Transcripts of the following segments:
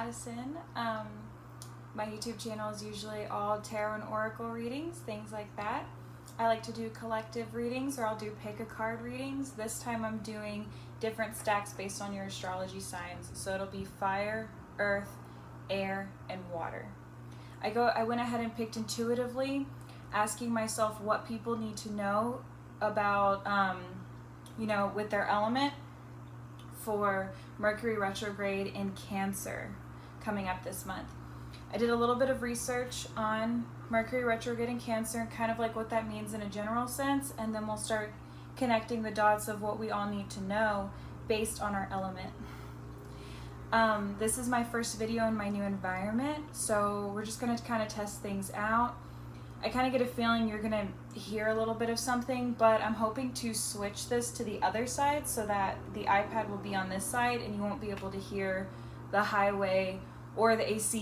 Addison. My YouTube channel is usually all tarot and oracle readings, things like that. I like to do collective readings, or I'll do pick a card readings. This time I'm doing different stacks based on your astrology signs. So it'll be fire, earth, air, and water. I went ahead and picked intuitively, asking myself what people need to know about, with their element for Mercury Retrograde in Cancer coming up this month. I did a little bit of research on Mercury Retrograde in Cancer, kind of like what that means in a general sense, and then we'll start connecting the dots of what we all need to know based on our element. This is my first video in my new environment, so we're just going to kind of test things out. I kind of get a feeling you're going to hear a little bit of something, but I'm hoping to switch this to the other side so that the iPad will be on this side and you won't be able to hear the highway or the AC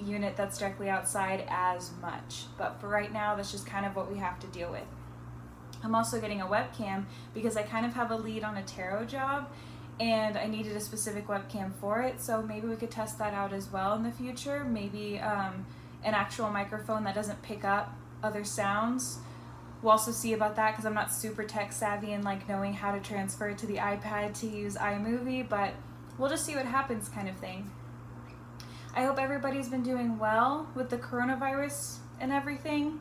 unit that's directly outside as much. But for right now, that's just kind of what we have to deal with. I'm also getting a webcam because I kind of have a lead on a tarot job and I needed a specific webcam for it, so maybe we could test that out as well in the future. Maybe an actual microphone that doesn't pick up other sounds. We'll also see about that because I'm not super tech savvy and like knowing how to transfer it to the iPad to use iMovie, but we'll just see what happens kind of thing. I hope everybody's been doing well with the coronavirus and everything.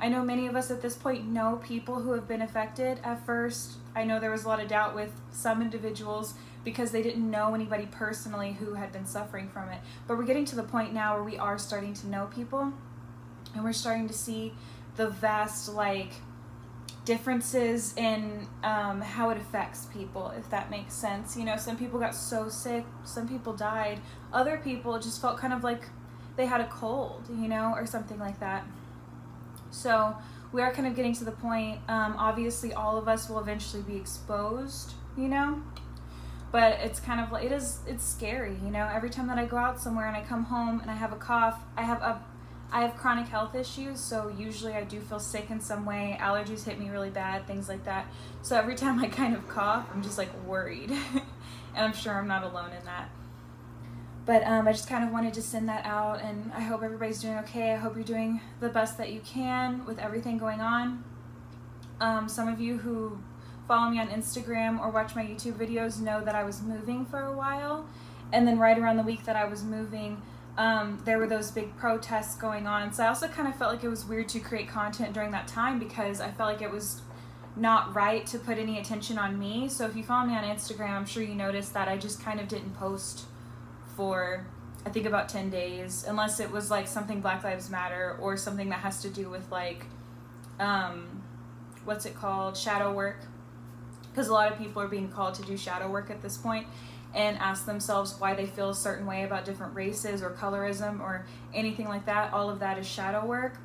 I know many of us at this point know people who have been affected. At first, I know there was a lot of doubt with some individuals because they didn't know anybody personally who had been suffering from it. But we're getting to the point now where we are starting to know people, and we're starting to see the vast differences in how it affects people, if that makes sense. You know, some people got so sick, some people died, other people just felt kind of like they had a cold, or something like that. So we are kind of getting to the point, obviously all of us will eventually be exposed, but it's kind of like, it's scary, every time that I go out somewhere and I come home and I have a cough, I have chronic health issues, so usually I do feel sick in some way. Allergies hit me really bad, things like that. So every time I kind of cough, I'm just worried. And I'm sure I'm not alone in that. But I just kind of wanted to send that out, and I hope everybody's doing okay. I hope you're doing the best that you can with everything going on. Some of you who follow me on Instagram or watch my YouTube videos know that I was moving for a while. And then right around the week that I was moving, there were those big protests going on. So I also kind of felt like it was weird to create content during that time because I felt like it was not right to put any attention on me. So if you follow me on Instagram, I'm sure you noticed that I just kind of didn't post for I think about 10 days, unless it was something Black Lives Matter or something that has to do with what's it called, shadow work, because a lot of people are being called to do shadow work at this point and ask themselves why they feel a certain way about different races or colorism or anything like that. All of that is shadow work.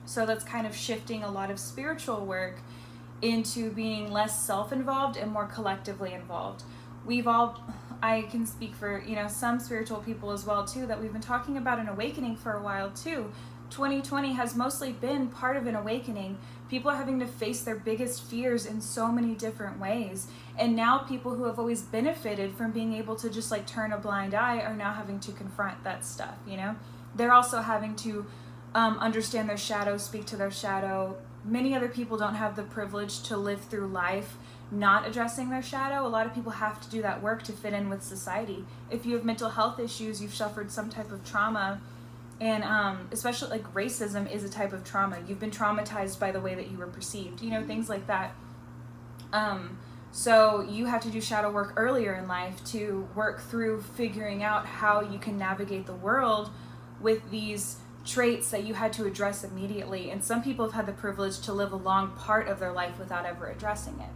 So that's kind of shifting a lot of spiritual work into being less self-involved and more collectively involved. I can speak for, some spiritual people as well too, that we've been talking about an awakening for a while too. 2020 has mostly been part of an awakening. People are having to face their biggest fears in so many different ways. And now people who have always benefited from being able to just turn a blind eye are now having to confront that stuff, They're also having to understand their shadow, speak to their shadow. Many other people don't have the privilege to live through life not addressing their shadow. A lot of people have to do that work to fit in with society. If you have mental health issues, you've suffered some type of trauma, and especially racism is a type of trauma. You've been traumatized by the way that you were perceived, things like that. So you have to do shadow work earlier in life to work through figuring out how you can navigate the world with these traits that you had to address immediately. And some people have had the privilege to live a long part of their life without ever addressing it.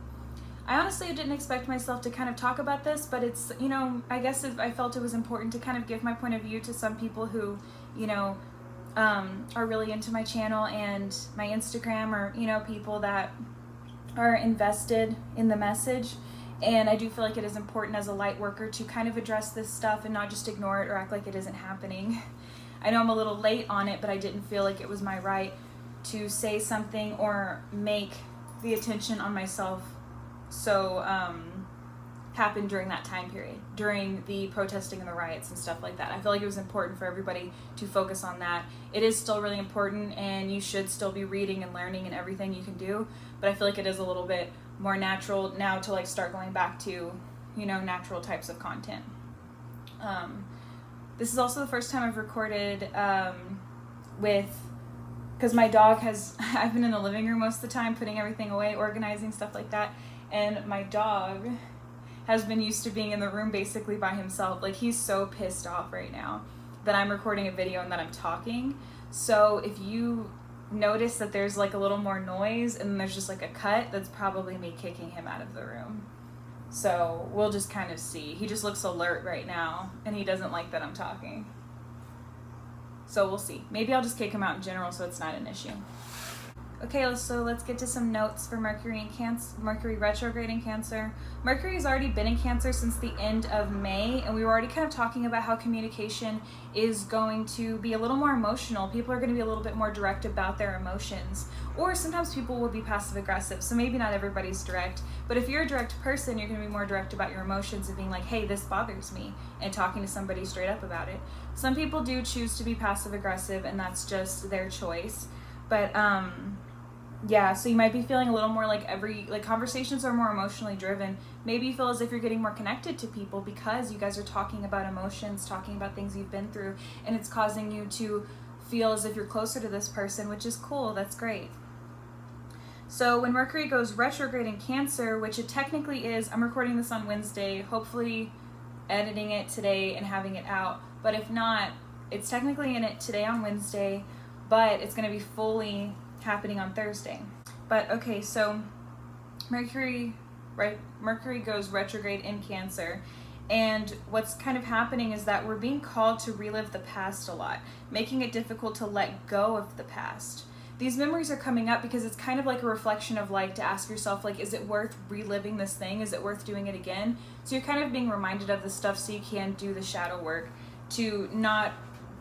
I honestly didn't expect myself to kind of talk about this, but it's, I guess I felt it was important to kind of give my point of view to some people who, are really into my channel and my Instagram, or, people that are invested in the message. And I do feel like it is important as a light worker to kind of address this stuff and not just ignore it or act like it isn't happening. I know I'm a little late on it, but I didn't feel like it was my right to say something or make the attention on myself so happened during that time period, during the protesting and the riots and stuff like that. I feel like it was important for everybody to focus on that. It is still really important, and you should still be reading and learning and everything you can do, but I feel like it is a little bit more natural now to like start going back to, you know, natural types of content. This is also the first time I've recorded because my dog I've been in the living room most of the time, putting everything away, organizing, stuff like that, and my dog has been used to being in the room basically by himself. Like, he's so pissed off right now that I'm recording a video and that I'm talking. So if you notice that there's like a little more noise and then there's just like a cut, that's probably me kicking him out of the room. So we'll just kind of see. He just looks alert right now, and he doesn't like that I'm talking. So we'll see. Maybe I'll just kick him out in general so it's not an issue. Okay, so let's get to some notes for Mercury in Cancer, Mercury retrograde in Cancer. Mercury has already been in Cancer since the end of May, and we were already kind of talking about how communication is going to be a little more emotional. People are going to be a little bit more direct about their emotions, or sometimes people will be passive aggressive, so maybe not everybody's direct, but if you're a direct person, you're going to be more direct about your emotions and being like, hey, this bothers me, and talking to somebody straight up about it. Some people do choose to be passive aggressive, and that's just their choice, but yeah, so you might be feeling a little more like conversations are more emotionally driven. Maybe you feel as if you're getting more connected to people because you guys are talking about emotions, talking about things you've been through, and it's causing you to feel as if you're closer to this person, which is cool. That's great. So when Mercury goes retrograde in Cancer, which it technically is, I'm recording this on Wednesday, hopefully editing it today and having it out, but if not, it's technically in it today on Wednesday, but it's going to be fully happening on Thursday. But okay, so Mercury goes retrograde in Cancer, and what's kind of happening is that we're being called to relive the past a lot, making it difficult to let go of the past. These memories are coming up because it's kind of like a reflection of like to ask yourself, like, is it worth reliving this thing? Is it worth doing it again? So you're kind of being reminded of this stuff so you can do the shadow work to not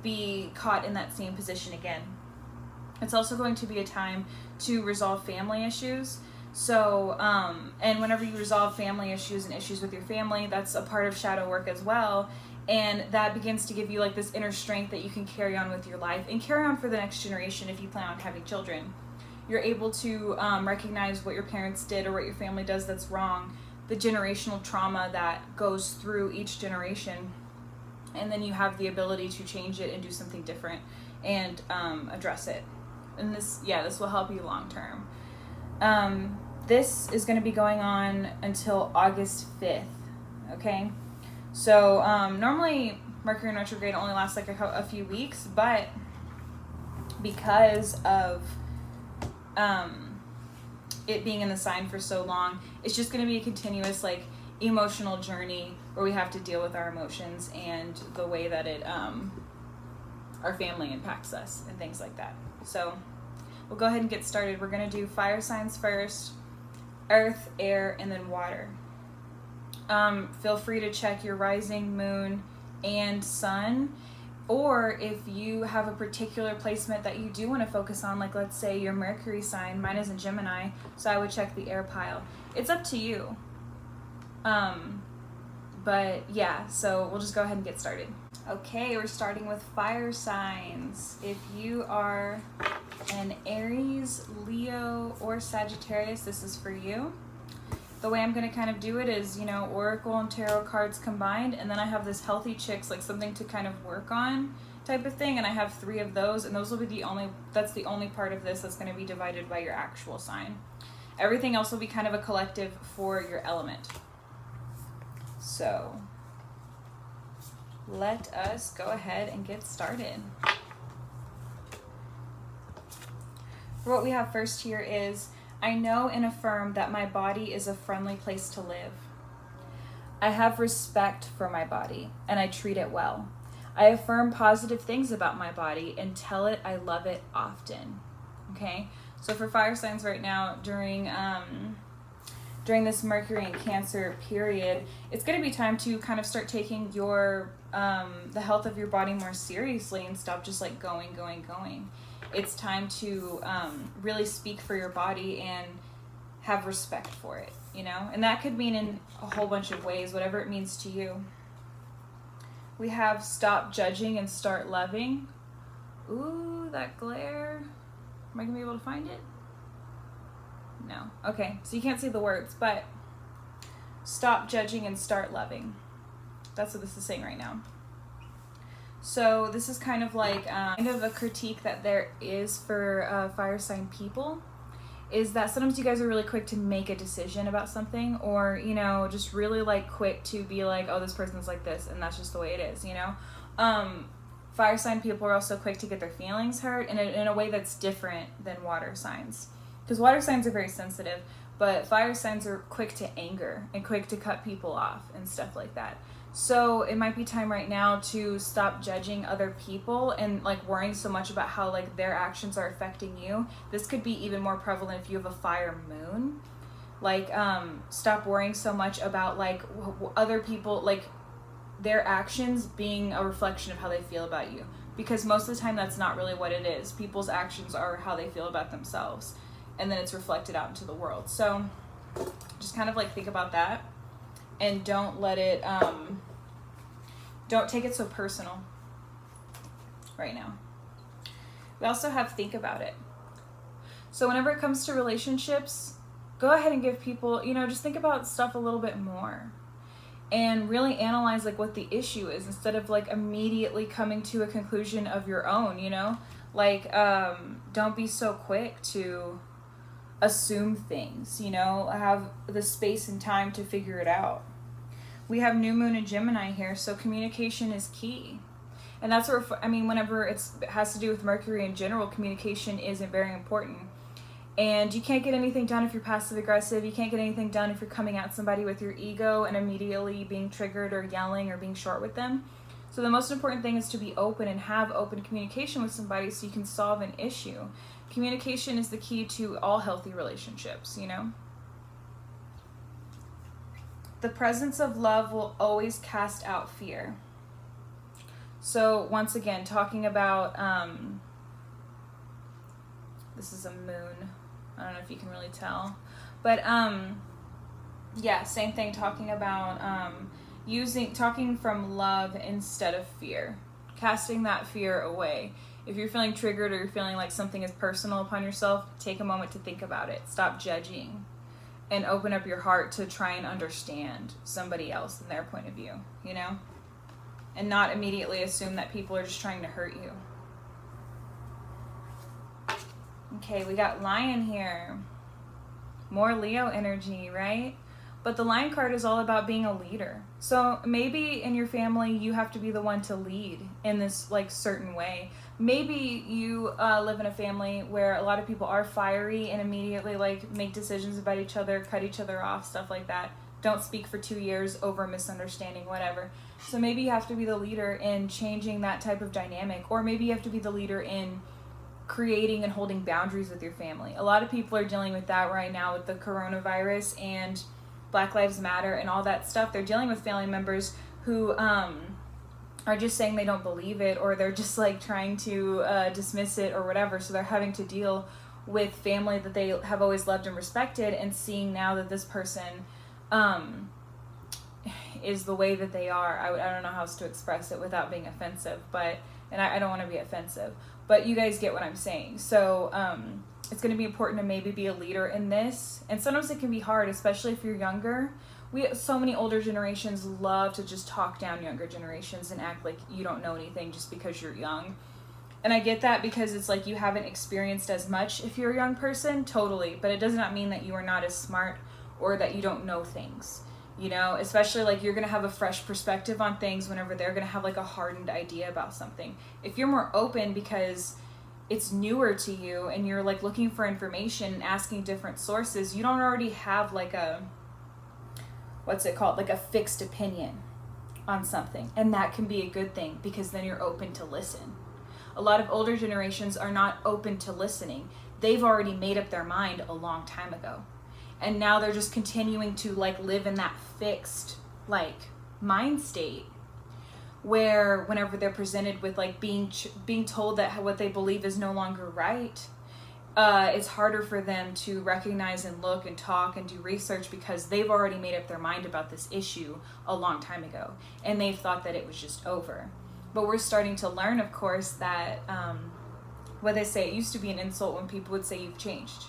be caught in that same position again. It's also going to be a time to resolve family issues. So, and whenever you resolve family issues and issues with your family, that's a part of shadow work as well. And that begins to give you like this inner strength that you can carry on with your life and carry on for the next generation if you plan on having children. You're able to recognize what your parents did or what your family does that's wrong, the generational trauma that goes through each generation. And then you have the ability to change it and do something different and address it. And this will help you long term. This is going to be going on until August 5th, okay? So normally Mercury in retrograde only lasts like a few weeks, but because of it being in the sign for so long, it's just going to be a continuous like emotional journey where we have to deal with our emotions and the way that it our family impacts us and things like that. So we'll go ahead and get started. We're going to do fire signs first, earth, air, and then water. Feel free to check your rising, moon, and sun, or if you have a particular placement that you do want to focus on, like let's say your Mercury sign, mine is in Gemini, so I would check the air pile. It's up to you. But yeah, so we'll just go ahead and get started. Okay, we're starting with fire signs. If you are an Aries, Leo, or Sagittarius, this is for you. The way I'm going to kind of do it is, Oracle and Tarot cards combined, and then I have this Healthy Chicks, like something to kind of work on type of thing, and I have 3 of those, and those will be that's the only part of this that's going to be divided by your actual sign. Everything else will be kind of a collective for your element. So let us go ahead and get started. What we have first here is, I know and affirm that my body is a friendly place to live. I have respect for my body and I treat it well. I affirm positive things about my body and tell it I love it often. Okay, so for fire signs right now, during this Mercury in Cancer period, it's going to be time to kind of start taking your the health of your body more seriously and stop just like going. It's time to really speak for your body and have respect for it, you know? And that could mean in a whole bunch of ways, whatever it means to you. We have stop judging and start loving. Ooh, that glare. Am I going to be able to find it? No. Okay, so you can't see the words, but stop judging and start loving. That's what this is saying right now. So this is kind of like kind of a critique that there is for fire sign people, is that sometimes you guys are really quick to make a decision about something, or, you know, just really like quick to be like, oh, this person's like this and that's just the way it is, you know? Fire sign people are also quick to get their feelings hurt in a way that's different than water signs. Because water signs are very sensitive, but fire signs are quick to anger and quick to cut people off and stuff like that. So it might be time right now to stop judging other people and like worrying so much about how like their actions are affecting you. This could be even more prevalent if you have a fire moon. Like stop worrying so much about like other people, like their actions being a reflection of how they feel about you. Because most of the time that's not really what it is. People's actions are how they feel about themselves, and then it's reflected out into the world. So just kind of like think about that, and don't let it don't take it so personal right now. We also have think about it. So whenever it comes to relationships, go ahead and give people, you know, just think about stuff a little bit more and really analyze like what the issue is, instead of like immediately coming to a conclusion of your own, you know? Like don't be so quick to assume things, you know? Have the space and time to figure it out. We have new moon in Gemini here, so communication is key. And that's where, I mean, whenever it has to do with Mercury in general, communication is very important. And you can't get anything done if you're passive aggressive. You can't get anything done if you're coming at somebody with your ego and immediately being triggered or yelling or being short with them. So the most important thing is to be open and have open communication with somebody so you can solve an issue. Communication is the key to all healthy relationships, you know? The presence of love will always cast out fear. So once again, talking about, this is a moon. I don't know if you can really tell, but yeah, same thing, talking about talking from love instead of fear, casting that fear away. If you're feeling triggered or you're feeling like something is personal upon yourself, take a moment to think about it. Stop judging and open up your heart to try and understand somebody else and their point of view, you know? And not immediately assume that people are just trying to hurt you. Okay, we got Lion here. More Leo energy, right? But the Lion card is all about being a leader. So maybe in your family, you have to be the one to lead in this like certain way. Maybe you live in a family where a lot of people are fiery and immediately like make decisions about each other, cut each other off, stuff like that. Don't speak for 2 years over a misunderstanding, whatever. So maybe you have to be the leader in changing that type of dynamic, or maybe you have to be the leader in creating and holding boundaries with your family. A lot of people are dealing with that right now with the coronavirus and Black Lives Matter and all that stuff. They're dealing with family members who are just saying they don't believe it, or they're just like trying to dismiss it or whatever. So they're having to deal with family that they have always loved and respected, and seeing now that this person is the way that they are. I don't know how else to express it without being offensive, but, and I don't want to be offensive, but you guys get what I'm saying. So it's going to be important to maybe be a leader in this. And sometimes it can be hard, especially if you're younger. So many older generations love to just talk down younger generations and act like you don't know anything just because you're young. And I get that, because it's like you haven't experienced as much if you're a young person, totally. But it does not mean that you are not as smart or that you don't know things. You know, especially like you're going to have a fresh perspective on things whenever they're going to have like a hardened idea about something. If you're more open because it's newer to you and you're like looking for information and asking different sources, you don't already have like a, what's it called? Like a fixed opinion on something. And that can be a good thing, because then you're open to listen. A lot of older generations are not open to listening. They've already made up their mind a long time ago. And now they're just continuing to like live in that fixed like mind state, where whenever they're presented with like being told that what they believe is no longer right, it's harder for them to recognize and look and talk and do research because they've already made up their mind about this issue a long time ago, and they've thought that it was just over. But we're starting to learn, of course, that what they say, it used to be an insult when people would say you've changed.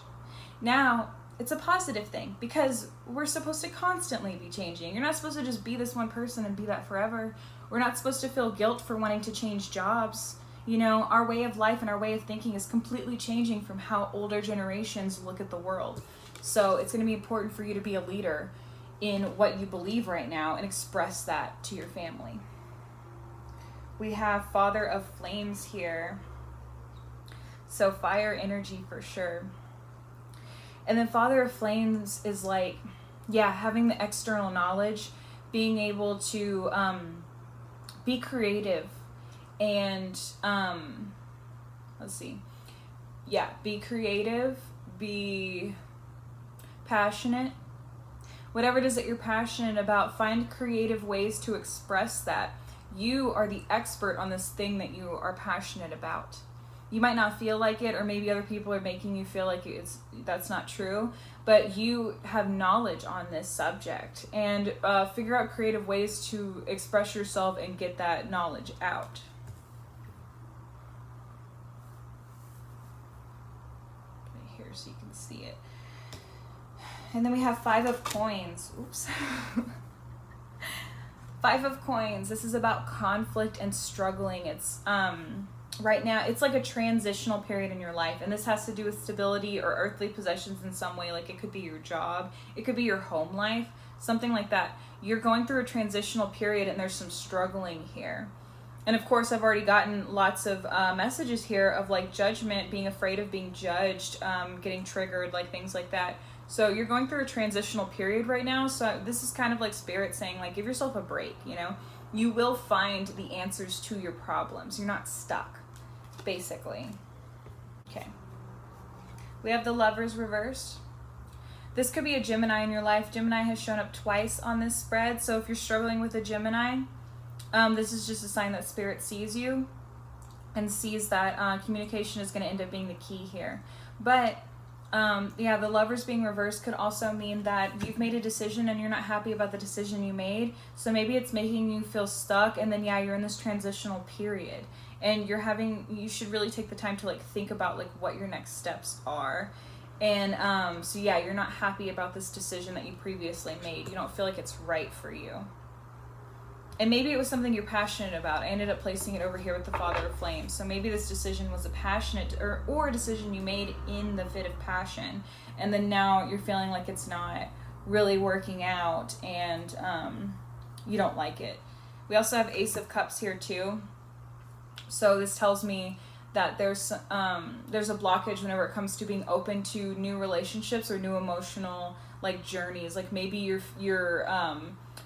Now it's a positive thing because we're supposed to constantly be changing. You're not supposed to just be this one person and be that forever. We're not supposed to feel guilt for wanting to change jobs. You know, our way of life and our way of thinking is completely changing from how older generations look at the world. So it's going to be important for you to be a leader in what you believe right now and express that to your family. We have Father of Flames here. So fire energy for sure. And then Father of Flames is like, yeah, having the external knowledge, being able to be creative and, be creative, be passionate. Whatever it is that you're passionate about, find creative ways to express that. You are the expert on this thing that you are passionate about. You might not feel like it, or maybe other people are making you feel like that's not true, but you have knowledge on this subject, and figure out creative ways to express yourself and get that knowledge out. Right here so you can see it. And then we have Five of Coins. Oops. Five of Coins. This is about conflict and struggling. It's right now, it's like a transitional period in your life, and this has to do with stability or earthly possessions in some way. Like it could be your job, it could be your home life, something like that. You're going through a transitional period and there's some struggling here. And of course, I've already gotten lots of messages here of like judgment, being afraid of being judged, getting triggered, like things like that. So you're going through a transitional period right now. So this is kind of like Spirit saying, like, give yourself a break, you know? You will find the answers to your problems. You're not stuck, basically. Okay. We have the Lovers reversed. This could be a Gemini in your life. Gemini has shown up twice on this spread. So if you're struggling with a Gemini, this is just a sign that Spirit sees you and sees that communication is going to end up being the key here. But the Lovers being reversed could also mean that you've made a decision and you're not happy about the decision you made. So maybe it's making you feel stuck, and then you're in this transitional period, and you should really take the time to like think about like what your next steps are. And you're not happy about this decision that you previously made. You don't feel like it's right for you. And maybe it was something you're passionate about. I ended up placing it over here with the Father of Flames. So maybe this decision was a passionate or a decision you made in the fit of passion. And then now you're feeling like it's not really working out, and you don't like it. We also have Ace of Cups here too. So this tells me that there's a blockage whenever it comes to being open to new relationships or new emotional like journeys. Like maybe you're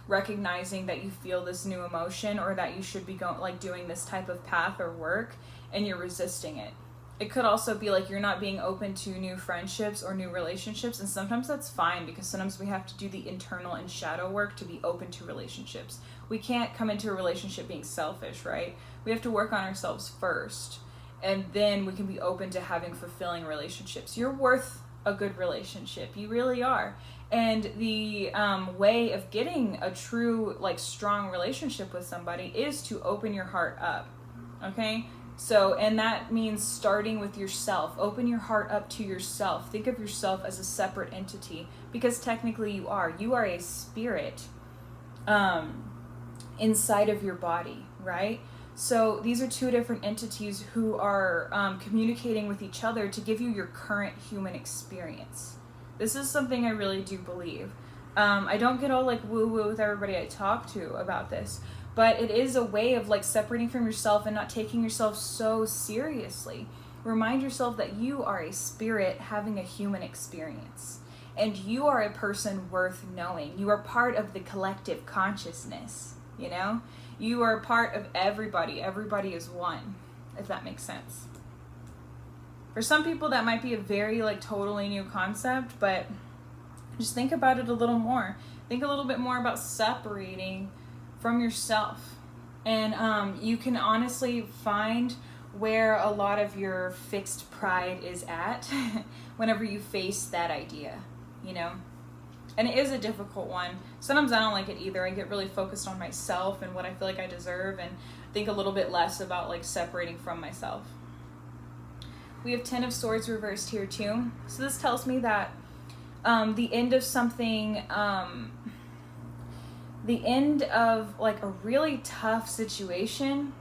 recognizing that you feel this new emotion, or that you should be doing this type of path or work, and you're resisting it. It could also be like you're not being open to new friendships or new relationships, and sometimes that's fine, because sometimes we have to do the internal and shadow work to be open to relationships. We can't come into a relationship being selfish, right? We have to work on ourselves first, and then we can be open to having fulfilling relationships. You're worth a good relationship. You really are. And the way of getting a true, like, strong relationship with somebody is to open your heart up, okay? So, and that means starting with yourself. Open your heart up to yourself. Think of yourself as a separate entity, because technically you are. You are a spirit inside of your body, right? So these are two different entities who are communicating with each other to give you your current human experience. This is something I really do believe. I don't get all like woo-woo with everybody I talk to about this, but it is a way of like separating from yourself and not taking yourself so seriously. Remind yourself that you are a spirit having a human experience, and you are a person worth knowing. You are part of the collective consciousness, you know? You are part of everybody. Everybody is one, if that makes sense. For some people, that might be a very like totally new concept, but just think about it a little more. Think a little bit more about separating from yourself. And you can honestly find where a lot of your fixed pride is at whenever you face that idea, you know? And it is a difficult one. Sometimes I don't like it either. I get really focused on myself and what I feel like I deserve, and think a little bit less about like separating from myself. We have 10 of Swords reversed here too. So this tells me that the end of something, the end of like a really tough situation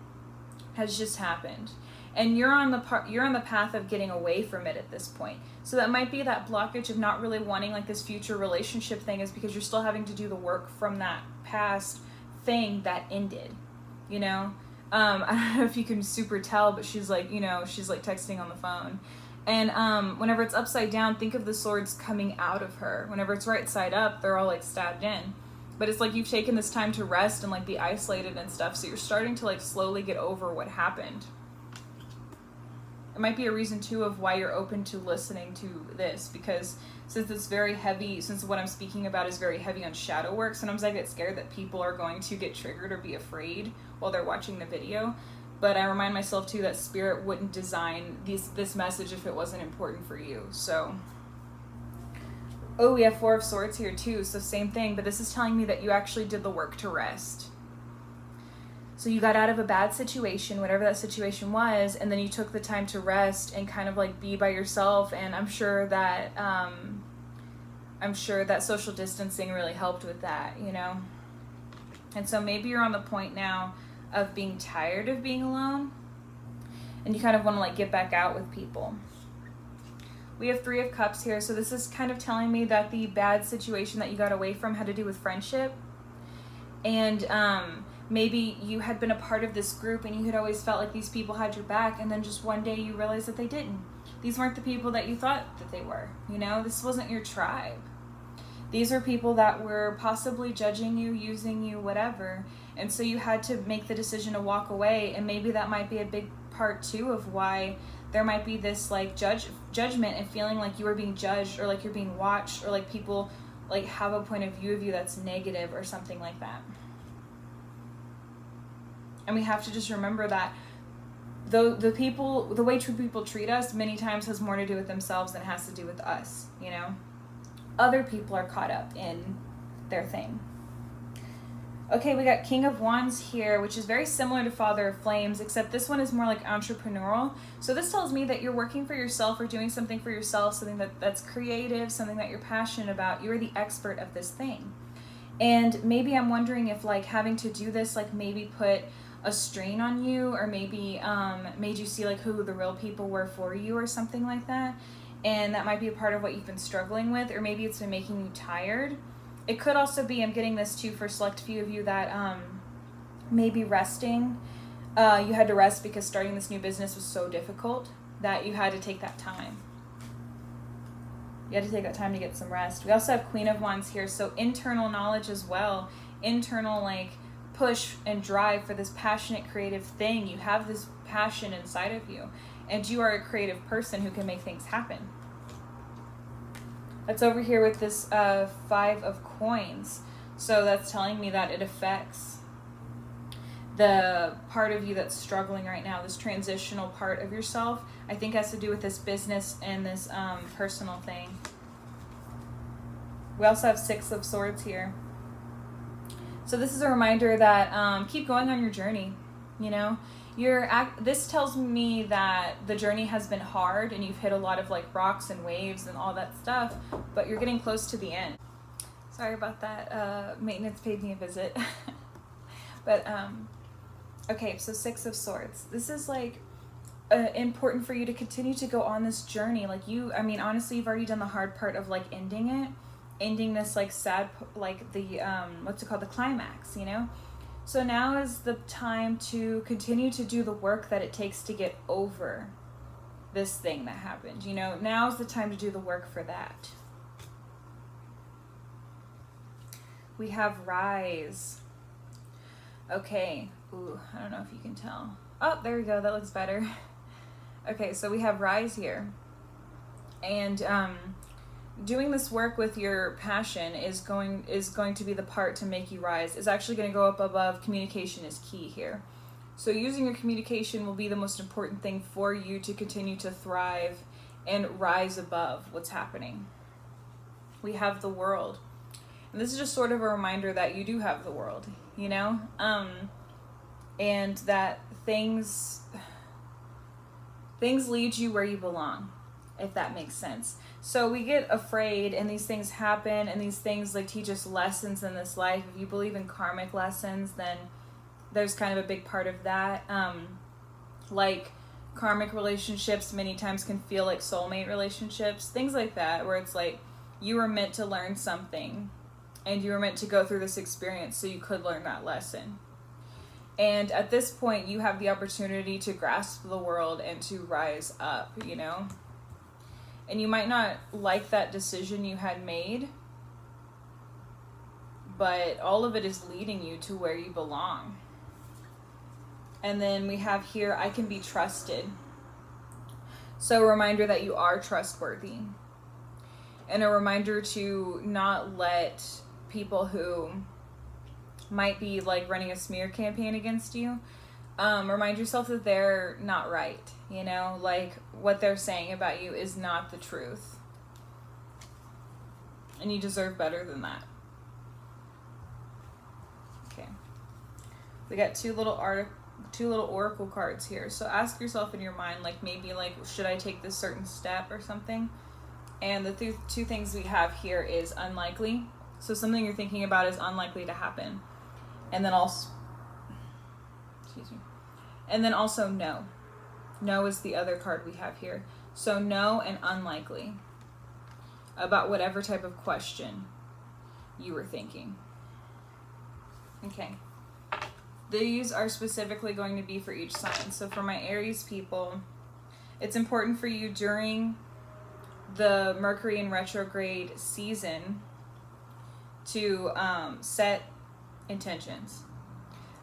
has just happened, and you're on the path of getting away from it at this point. So that might be that blockage of not really wanting like this future relationship thing, is because you're still having to do the work from that past thing that ended, you know? I don't know if you can super tell, but she's like, you know, she's like texting on the phone. And whenever it's upside down, think of the swords coming out of her. Whenever it's right side up, they're all like stabbed in. But it's like you've taken this time to rest and like be isolated and stuff, so you're starting to like slowly get over what happened. It might be a reason too of why you're open to listening to this, because since it's very heavy, since what I'm speaking about is very heavy on shadow work, sometimes I get scared that people are going to get triggered or be afraid while they're watching the video. But I remind myself too that Spirit wouldn't design this message if it wasn't important for you. So, oh, we have 4 of Swords here too, so same thing, but this is telling me that you actually did the work to rest. So you got out of a bad situation, whatever that situation was, and then you took the time to rest and kind of like be by yourself. And I'm sure that social distancing really helped with that, you know? And so maybe you're on the point now of being tired of being alone, and you kind of want to like get back out with people. We have 3 of Cups here, so this is kind of telling me that the bad situation that you got away from had to do with friendship. And maybe you had been a part of this group and you had always felt like these people had your back, and then just one day you realized that they didn't. These weren't the people that you thought that they were, you know? This wasn't your tribe. These are people that were possibly judging you, using you, whatever. And so you had to make the decision to walk away, and maybe that might be a big part too of why there might be this like judgment and feeling like you are being judged, or like you're being watched, or like people like have a point of view that's negative or something like that. And we have to just remember that the way true people treat us many times has more to do with themselves than it has to do with us, you know? Other people are caught up in their thing. Okay, we got King of Wands here, which is very similar to Father of Flames, except this one is more like entrepreneurial. So this tells me that you're working for yourself or doing something for yourself, something that's creative, something that you're passionate about. You're the expert of this thing. And maybe I'm wondering if like having to do this like maybe put a strain on you, or maybe made you see like who the real people were for you or something like that. And that might be a part of what you've been struggling with, or maybe it's been making you tired. It could also be, I'm getting this too for a select few of you, that maybe resting, you had to rest because starting this new business was so difficult that you had to take that time. You had to take that time to get some rest. We also have Queen of Wands here, so internal knowledge as well. Internal like push and drive for this passionate creative thing. You have this passion inside of you, and you are a creative person who can make things happen. That's over here with this 5 of Coins. So that's telling me that it affects the part of you that's struggling right now, this transitional part of yourself. I think has to do with this business and this personal thing. We also have 6 of Swords here. So this is a reminder that keep going on your journey, you know? This tells me that the journey has been hard and you've hit a lot of like rocks and waves and all that stuff, but you're getting close to the end. Sorry about that. Maintenance paid me a visit. But okay, so 6 of Swords. This is like important for you to continue to go on this journey. Like honestly, you've already done the hard part of like ending this like sad, like the what's it called, the climax, you know? So now is the time to continue to do the work that it takes to get over this thing that happened. You know, now is the time to do the work for that. We have Rise. Okay. Ooh, I don't know if you can tell. Oh, there we go. That looks better. Okay, so we have Rise here. And doing this work with your passion is going to be the part to make you rise. It's actually going to go up above. Communication is key here. So using your communication will be the most important thing for you to continue to thrive and rise above what's happening. We have the world. And this is just sort of a reminder that you do have the world, you know? And that things lead you where you belong, if that makes sense. So we get afraid and these things happen and these things like teach us lessons in this life. If you believe in karmic lessons, then there's kind of a big part of that. Like karmic relationships many times can feel like soulmate relationships, things like that, where it's like you were meant to learn something and you were meant to go through this experience so you could learn that lesson. And at this point, you have the opportunity to grasp the world and to rise up, you know? And you might not like that decision you had made, but all of it is leading you to where you belong. And then we have here, I can be trusted. So a reminder that you are trustworthy. And a reminder to not let people who might be like running a smear campaign against you, remind yourself that they're not right, you know, like what they're saying about you is not the truth, and you deserve better than that. Okay, we got two little oracle cards here, so ask yourself in your mind, like maybe like, should I take this certain step or something? And the two things we have here is unlikely, so something you're thinking about is unlikely to happen. And then also, no. No is the other card we have here. So no and unlikely about whatever type of question you were thinking. Okay. These are specifically going to be for each sign. So for my Aries people, it's important for you during the Mercury in retrograde season to set intentions.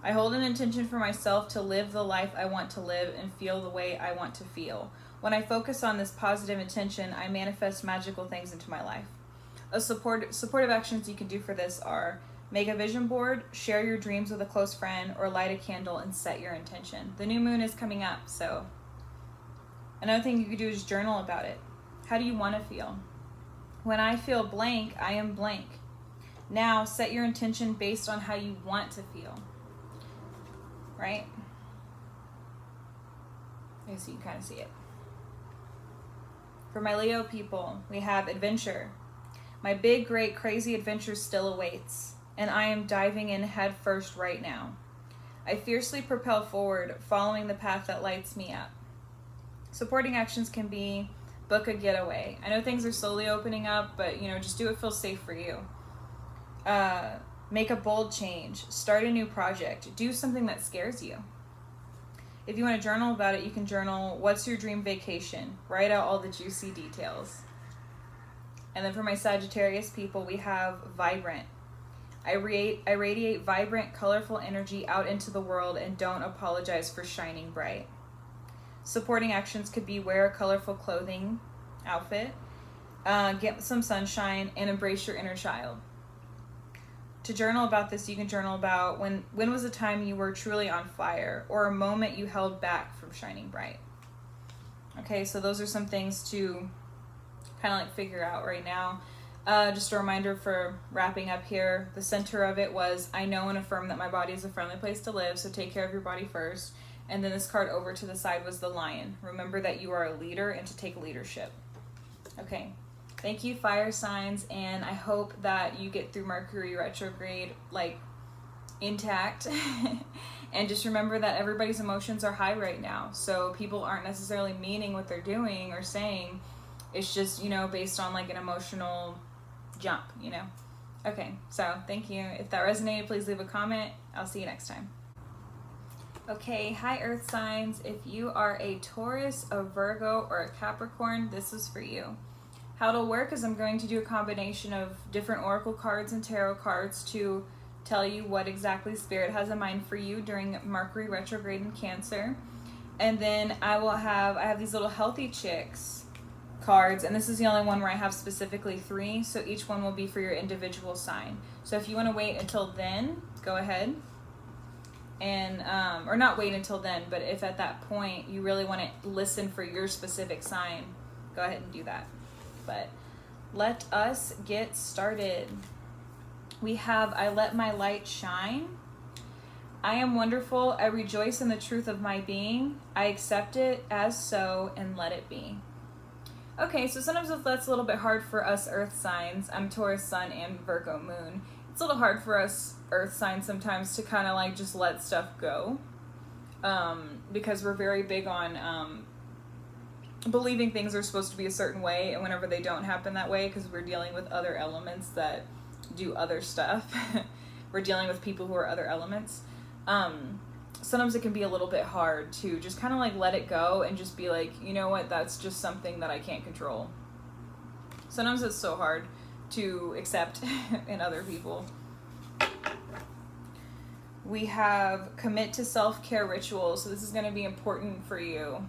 I hold an intention for myself to live the life I want to live and feel the way I want to feel. When I focus on this positive intention, I manifest magical things into my life. Supportive actions you can do for this are make a vision board, share your dreams with a close friend, or light a candle and set your intention. The new moon is coming up, so another thing you could do is journal about it. How do you want to feel? When I feel blank, I am blank. Now, set your intention based on how you want to feel, right? I guess you can kind of see it. For my Leo people, we have adventure. My big, great, crazy adventure still awaits, and I am diving in head first right now. I fiercely propel forward, following the path that lights me up. Supporting actions can be book a getaway. I know things are slowly opening up, but just do what feels safe for you. Make a bold change, start a new project, do something that scares you. If you want to journal about it, you can journal, what's your dream vacation? Write out all the juicy details. And then for my Sagittarius people, we have vibrant. I radiate vibrant, colorful energy out into the world and don't apologize for shining bright. Supporting actions could be wear a colorful clothing outfit, get some sunshine, and embrace your inner child. To journal about this, you can journal about when was a time you were truly on fire or a moment you held back from shining bright. Okay, so those are some things to kind of like figure out right now. Just a reminder for wrapping up here, the center of it was, I know and affirm that my body is a friendly place to live, so take care of your body first. And then this card over to the side was the lion. Remember that you are a leader and to take leadership. Okay. Thank you, fire signs, and I hope that you get through Mercury retrograde like intact. And just remember that everybody's emotions are high right now, so people aren't necessarily meaning what they're doing or saying. It's just based on like an emotional jump. Okay, so thank you. If that resonated, please leave a comment. I'll see you next time. Okay, hi Earth signs. If you are a Taurus, a Virgo, or a Capricorn, this is for you. How it'll work is I'm going to do a combination of different oracle cards and tarot cards to tell you what exactly Spirit has in mind for you during Mercury retrograde in Cancer. And then I have these little healthy chicks cards, and this is the only one where I have specifically 3, so each one will be for your individual sign. So if you want to wait until then, go ahead. And or not wait until then, but if at that point you really want to listen for your specific sign, go ahead and do that. But let us get started. We have, I let my light shine. I am wonderful. I rejoice in the truth of my being. I accept it as so and let it be. Okay, so sometimes that's a little bit hard for us earth signs. I'm Taurus sun and Virgo moon. It's a little hard for us earth signs sometimes to kind of like just let stuff go. Because we're very big on believing things are supposed to be a certain way, and whenever they don't happen that way, because we're dealing with other elements that do other stuff. We're dealing with people who are other elements. Sometimes it can be a little bit hard to just kind of like let it go and just be like, you know what, that's just something that I can't control. Sometimes it's so hard to accept in other people. We have commit to self-care rituals. So this is going to be important for you.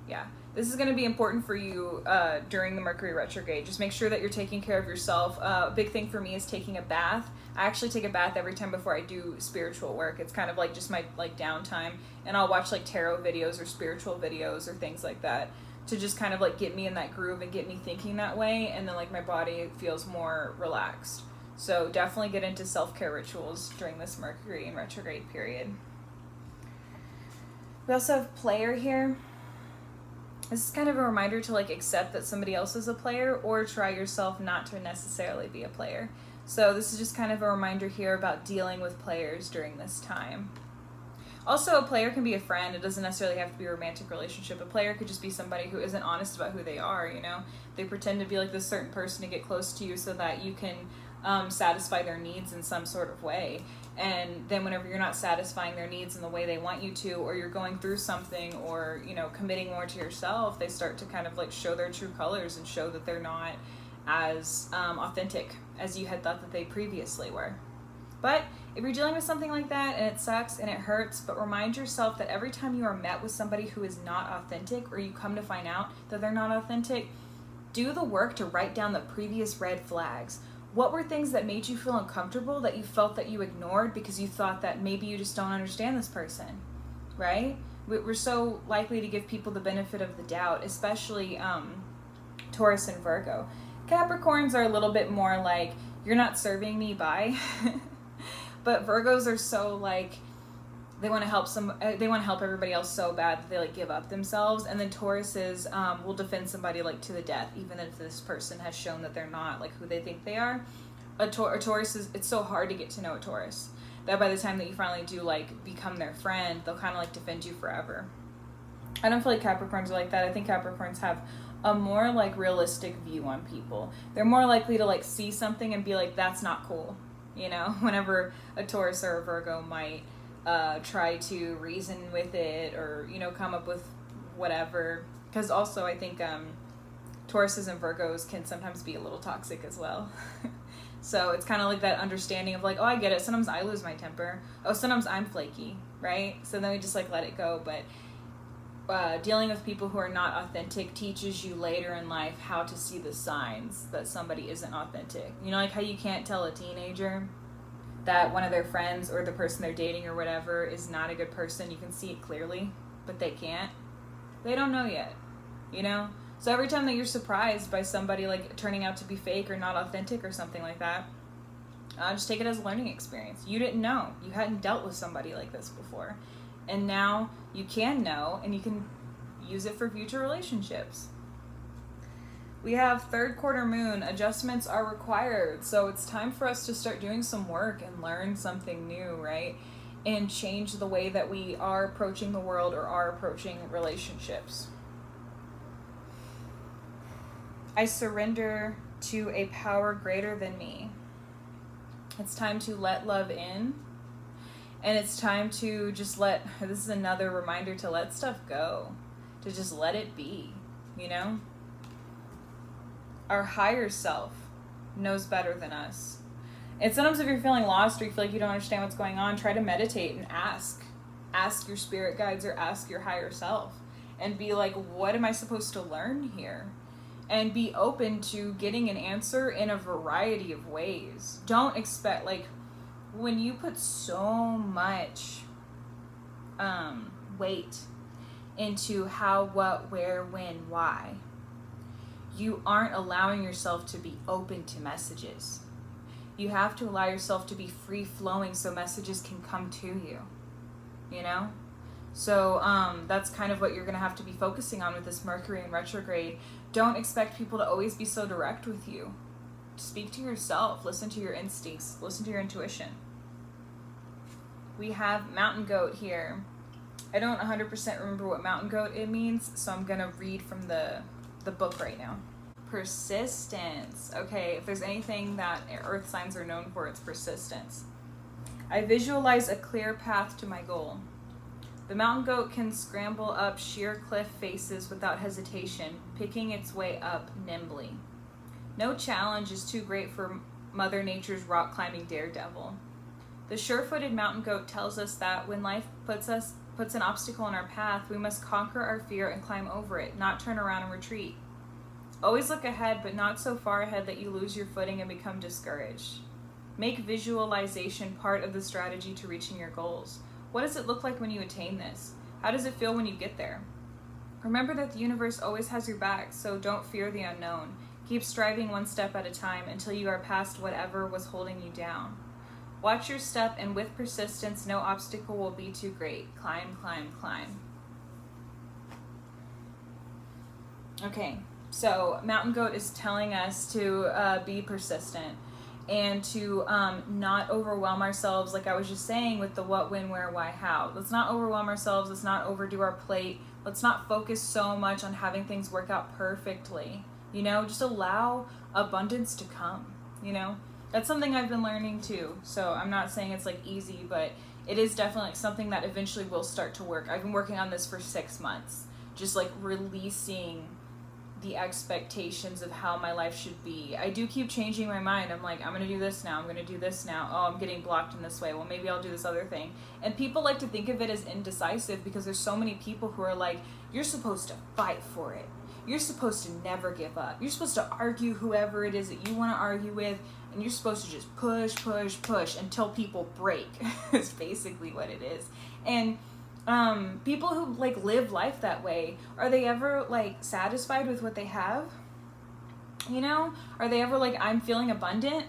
Yeah, this is going to be important for you during the Mercury retrograde. Just make sure that you're taking care of yourself. A big thing for me is taking a bath. I actually take a bath every time before I do spiritual work. It's kind of like just my like downtime, and I'll watch like tarot videos or spiritual videos or things like that to just kind of like get me in that groove and get me thinking that way, and then like my body feels more relaxed. So definitely get into self-care rituals during this Mercury and retrograde period. We also have player here. This is kind of a reminder to like accept that somebody else is a player, or try yourself not to necessarily be a player. So this is just kind of a reminder here about dealing with players during this time. Also, a player can be a friend. It doesn't necessarily have to be a romantic relationship. A player could just be somebody who isn't honest about who they are, you know? They pretend to be like this certain person to get close to you so that you can satisfy their needs in some sort of way. And then whenever you're not satisfying their needs in the way they want you to, or you're going through something, or, you know, committing more to yourself, they start to kind of like show their true colors and show that they're not as authentic as you had thought that they previously were. But if you're dealing with something like that and it sucks and it hurts, but remind yourself that every time you are met with somebody who is not authentic, or you come to find out that they're not authentic, do the work to write down the previous red flags. What were things that made you feel uncomfortable that you felt that you ignored because you thought that maybe you just don't understand this person, right? We're so likely to give people the benefit of the doubt, especially Taurus and Virgo. Capricorns are a little bit more like, you're not serving me, bye. But Virgos are so like, they want to help everybody else so bad that they like give up themselves. And then Tauruses will defend somebody like to the death, even if this person has shown that they're not like who they think they are. A Taurus is, it's so hard to get to know a Taurus that by the time that you finally do like become their friend, they'll kind of like defend you forever. I don't feel like Capricorns are like that. I think Capricorns have a more like realistic view on people. They're more likely to like see something and be like, that's not cool, you know, whenever a Taurus or a Virgo might try to reason with it, or, you know, come up with whatever. Because also I think Tauruses and Virgos can sometimes be a little toxic as well. So it's kind of like that understanding of like, oh, I get it, sometimes I lose my temper, oh, sometimes I'm flaky, right? So then we just like let it go. But dealing with people who are not authentic teaches you later in life how to see the signs that somebody isn't authentic. You know, like how you can't tell a teenager that one of their friends or the person they're dating or whatever is not a good person. You can see it clearly, but they can't. They don't know yet, you know? So every time that you're surprised by somebody like turning out to be fake or not authentic or something like that, just take it as a learning experience. You didn't know. You hadn't dealt with somebody like this before. And now you can know, and you can use it for future relationships. We have third quarter moon. Adjustments are required. So it's time for us to start doing some work and learn something new, right? And change the way that we are approaching the world or are approaching relationships. I surrender to a power greater than me. It's time to let love in. And it's time to just this is another reminder to let stuff go. To just let it be, you know? Our higher self knows better than us. And sometimes if you're feeling lost or you feel like you don't understand what's going on, try to meditate and ask. Ask your spirit guides or ask your higher self. And be like, what am I supposed to learn here? And be open to getting an answer in a variety of ways. Don't expect, like, when you put so much weight into how, what, where, when, why, you aren't allowing yourself to be open to messages. You have to allow yourself to be free flowing so messages can come to you, you know? So that's kind of what you're going to have to be focusing on with this Mercury in retrograde. Don't expect people to always be so direct with you. Speak to yourself. Listen to your instincts. Listen to your intuition. We have mountain goat here. I don't 100% remember what mountain goat it means, so I'm going to read from the book right now. Persistence. Okay, if there's anything that earth signs are known for, it's persistence. I visualize a clear path to my goal. The mountain goat can scramble up sheer cliff faces without hesitation, picking its way up nimbly. No challenge is too great for Mother Nature's rock climbing daredevil. The sure-footed mountain goat tells us that when life puts an obstacle in our path, we must conquer our fear and climb over it, not turn around and retreat. Always look ahead, but not so far ahead that you lose your footing and become discouraged. Make visualization part of the strategy to reaching your goals. What does it look like when you attain this? How does it feel when you get there? Remember that the universe always has your back, so don't fear the unknown. Keep striving one step at a time until you are past whatever was holding you down. Watch your step, and with persistence, no obstacle will be too great. Climb, climb, climb. Okay. So Mountain Goat is telling us to be persistent and to not overwhelm ourselves, like I was just saying, with the what, when, where, why, how. Let's not overwhelm ourselves. Let's not overdo our plate. Let's not focus so much on having things work out perfectly. You know, just allow abundance to come, you know. That's something I've been learning too. So I'm not saying it's like easy, but it is definitely something that eventually will start to work. I've been working on this for 6 months, just like releasing the expectations of how my life should be. I do keep changing my mind. I'm like, I'm going to do this now. I'm going to do this now. Oh, I'm getting blocked in this way. Well, maybe I'll do this other thing. And people like to think of it as indecisive because there's so many people who are like, you're supposed to fight for it. You're supposed to never give up. You're supposed to argue whoever it is that you want to argue with, and you're supposed to just push, push, push until people break. It's basically what it is. And people who like live life that way, are they ever like satisfied with what they have? You know, are they ever like, I'm feeling abundant?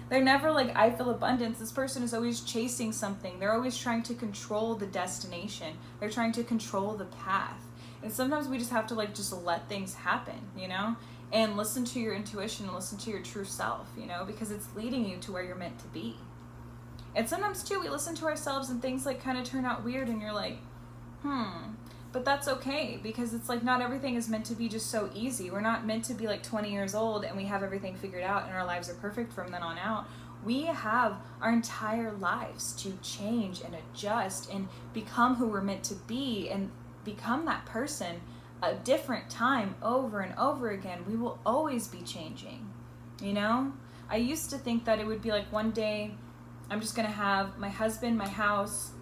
They're never like, I feel abundance. This person is always chasing something. They're always trying to control the destination. They're trying to control the path. And sometimes we just have to like just let things happen, you know, and listen to your intuition and listen to your true self, you know, because it's leading you to where you're meant to be. And sometimes too, we listen to ourselves and things like kind of turn out weird and you're like, but that's okay, because it's like not everything is meant to be just so easy. We're not meant to be like 20 years old and we have everything figured out and our lives are perfect from then on out. We have our entire lives to change and adjust and become who we're meant to be and become that person a different time over and over again. We will always be changing, you know? I used to think that it would be like one day I'm just going to have my husband, my house,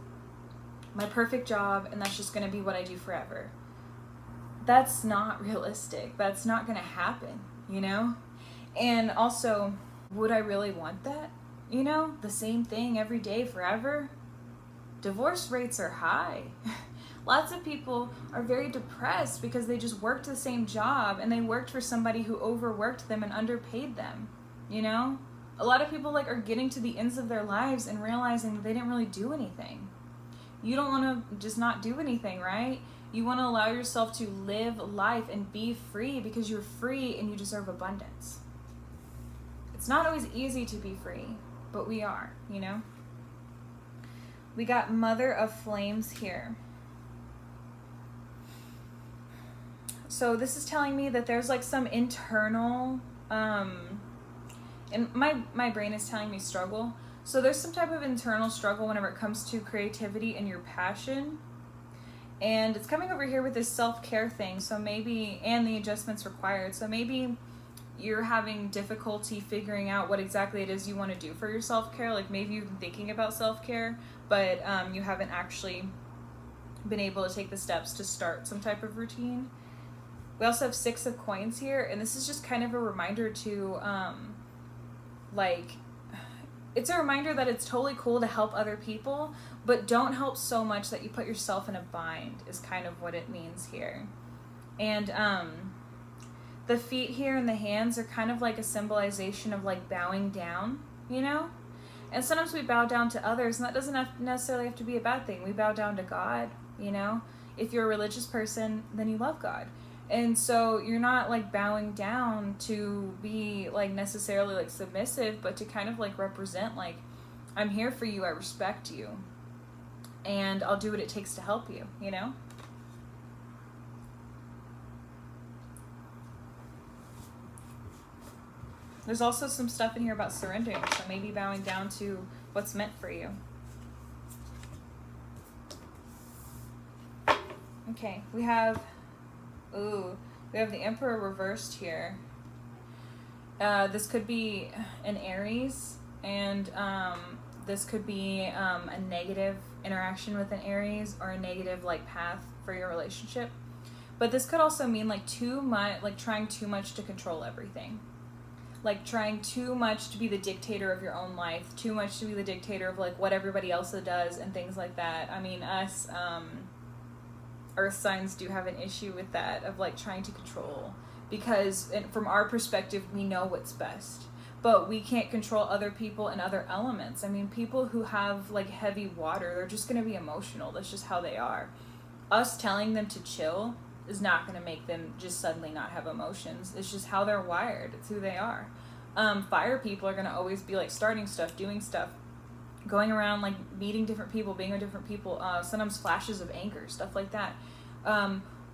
my perfect job, and that's just going to be what I do forever. That's not realistic. That's not going to happen, you know? And also, would I really want that? You know, the same thing every day forever? Divorce rates are high. Lots of people are very depressed because they just worked the same job and they worked for somebody who overworked them and underpaid them, you know? A lot of people like are getting to the ends of their lives and realizing that they didn't really do anything. You don't want to just not do anything, right? You want to allow yourself to live life and be free because you're free and you deserve abundance. It's not always easy to be free, but we are, you know? We got Mother of Flames here. So this is telling me that there's like some internal, and my brain is telling me struggle. So there's some type of internal struggle whenever it comes to creativity and your passion. And it's coming over here with this self-care thing. So maybe, and the adjustments required. So maybe you're having difficulty figuring out what exactly it is you want to do for your self-care. Like maybe you've been thinking about self-care, but you haven't actually been able to take the steps to start some type of routine. We also have 6 of coins here, and this is just kind of a reminder to, like, it's a reminder that it's totally cool to help other people, but don't help so much that you put yourself in a bind, is kind of what it means here. And the feet here and the hands are kind of like a symbolization of like bowing down, you know? And sometimes we bow down to others, and that doesn't necessarily have to be a bad thing. We bow down to God, you know? If you're a religious person, then you love God. And so you're not like bowing down to be like necessarily like submissive, but to kind of like represent like, I'm here for you, I respect you, and I'll do what it takes to help you, you know? There's also some stuff in here about surrendering, so maybe bowing down to what's meant for you. Okay, we have the Emperor reversed here. This could be an Aries, and this could be a negative interaction with an Aries, or a negative like path for your relationship. But this could also mean like too much, like trying too much to control everything. Like trying too much to be the dictator of your own life, too much to be the dictator of like what everybody else does and things like that. I mean, us earth signs do have an issue with that, of like trying to control, because from our perspective we know what's best, but we can't control other people and other elements. I mean, people who have like heavy water, they're just going to be emotional. That's just how they are. Us telling them to chill is not going to make them just suddenly not have emotions. It's just how they're wired. It's who they are. Fire people are going to always be like starting stuff, doing stuff, going around like meeting different people, being with different people, sometimes flashes of anger, stuff like that.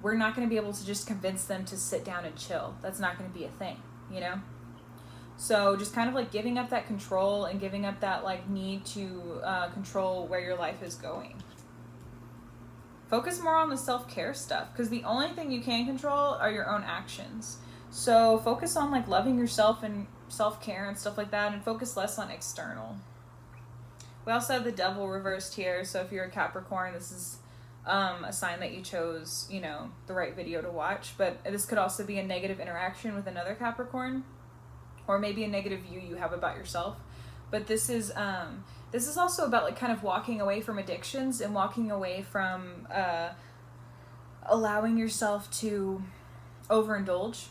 We're not going to be able to just convince them to sit down and chill. That's not going to be a thing, you know? So just kind of like giving up that control and giving up that like need to control where your life is going. Focus more on the self-care stuff, because the only thing you can control are your own actions. So focus on like loving yourself and self-care and stuff like that, and focus less on external. We also have the Devil reversed here, so if you're a Capricorn, this is a sign that you chose, you know, the right video to watch. But this could also be a negative interaction with another Capricorn, or maybe a negative view you have about yourself. But this is also about like kind of walking away from addictions and walking away from allowing yourself to overindulge,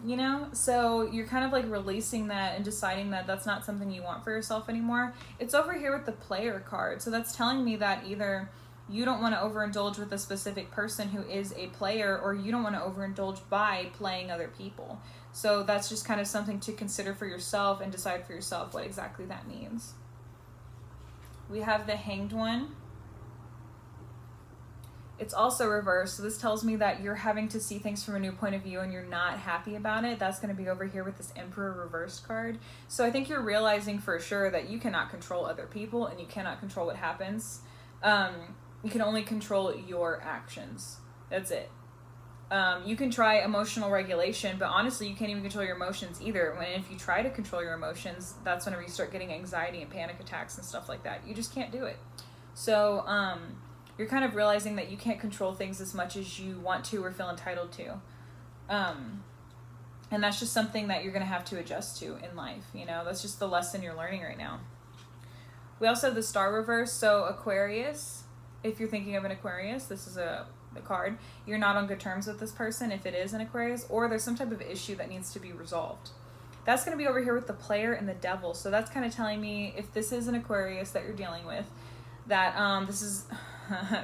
you know? So you're kind of like releasing that and deciding that that's not something you want for yourself anymore. It's over here with the Player card. So that's telling me that either you don't want to overindulge with a specific person who is a player, or you don't want to overindulge by playing other people. So that's just kind of something to consider for yourself and decide for yourself what exactly that means. We have the Hanged One. It's also reversed, so this tells me that you're having to see things from a new point of view and you're not happy about it. That's going to be over here with this Emperor reversed card. So I think you're realizing for sure that you cannot control other people and you cannot control what happens. You can only control your actions. That's it. You can try emotional regulation, but honestly, you can't even control your emotions either. If you try to control your emotions, that's whenever you start getting anxiety and panic attacks and stuff like that. You just can't do it. So you're kind of realizing that you can't control things as much as you want to or feel entitled to. And that's just something that you're going to have to adjust to in life. You know, that's just the lesson you're learning right now. We also have the Star reverse. So Aquarius, if you're thinking of an Aquarius, this is the card. You're not on good terms with this person if it is an Aquarius, or there's some type of issue that needs to be resolved. That's going to be over here with the Player and the Devil. So that's kind of telling me, if this is an Aquarius that you're dealing with, that this is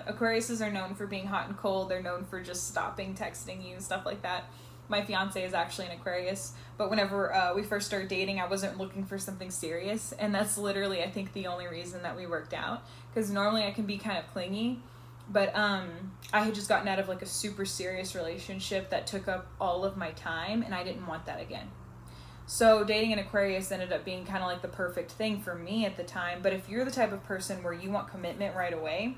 Aquariuses are known for being hot and cold. They're known for just stopping texting you and stuff like that. My fiance is actually an Aquarius, but whenever we first started dating, I wasn't looking for something serious, and that's literally, I think, the only reason that we worked out, because normally I can be kind of clingy, but I had just gotten out of like a super serious relationship that took up all of my time, and I didn't want that again. So dating an Aquarius ended up being kind of like the perfect thing for me at the time. But if you're the type of person where you want commitment right away,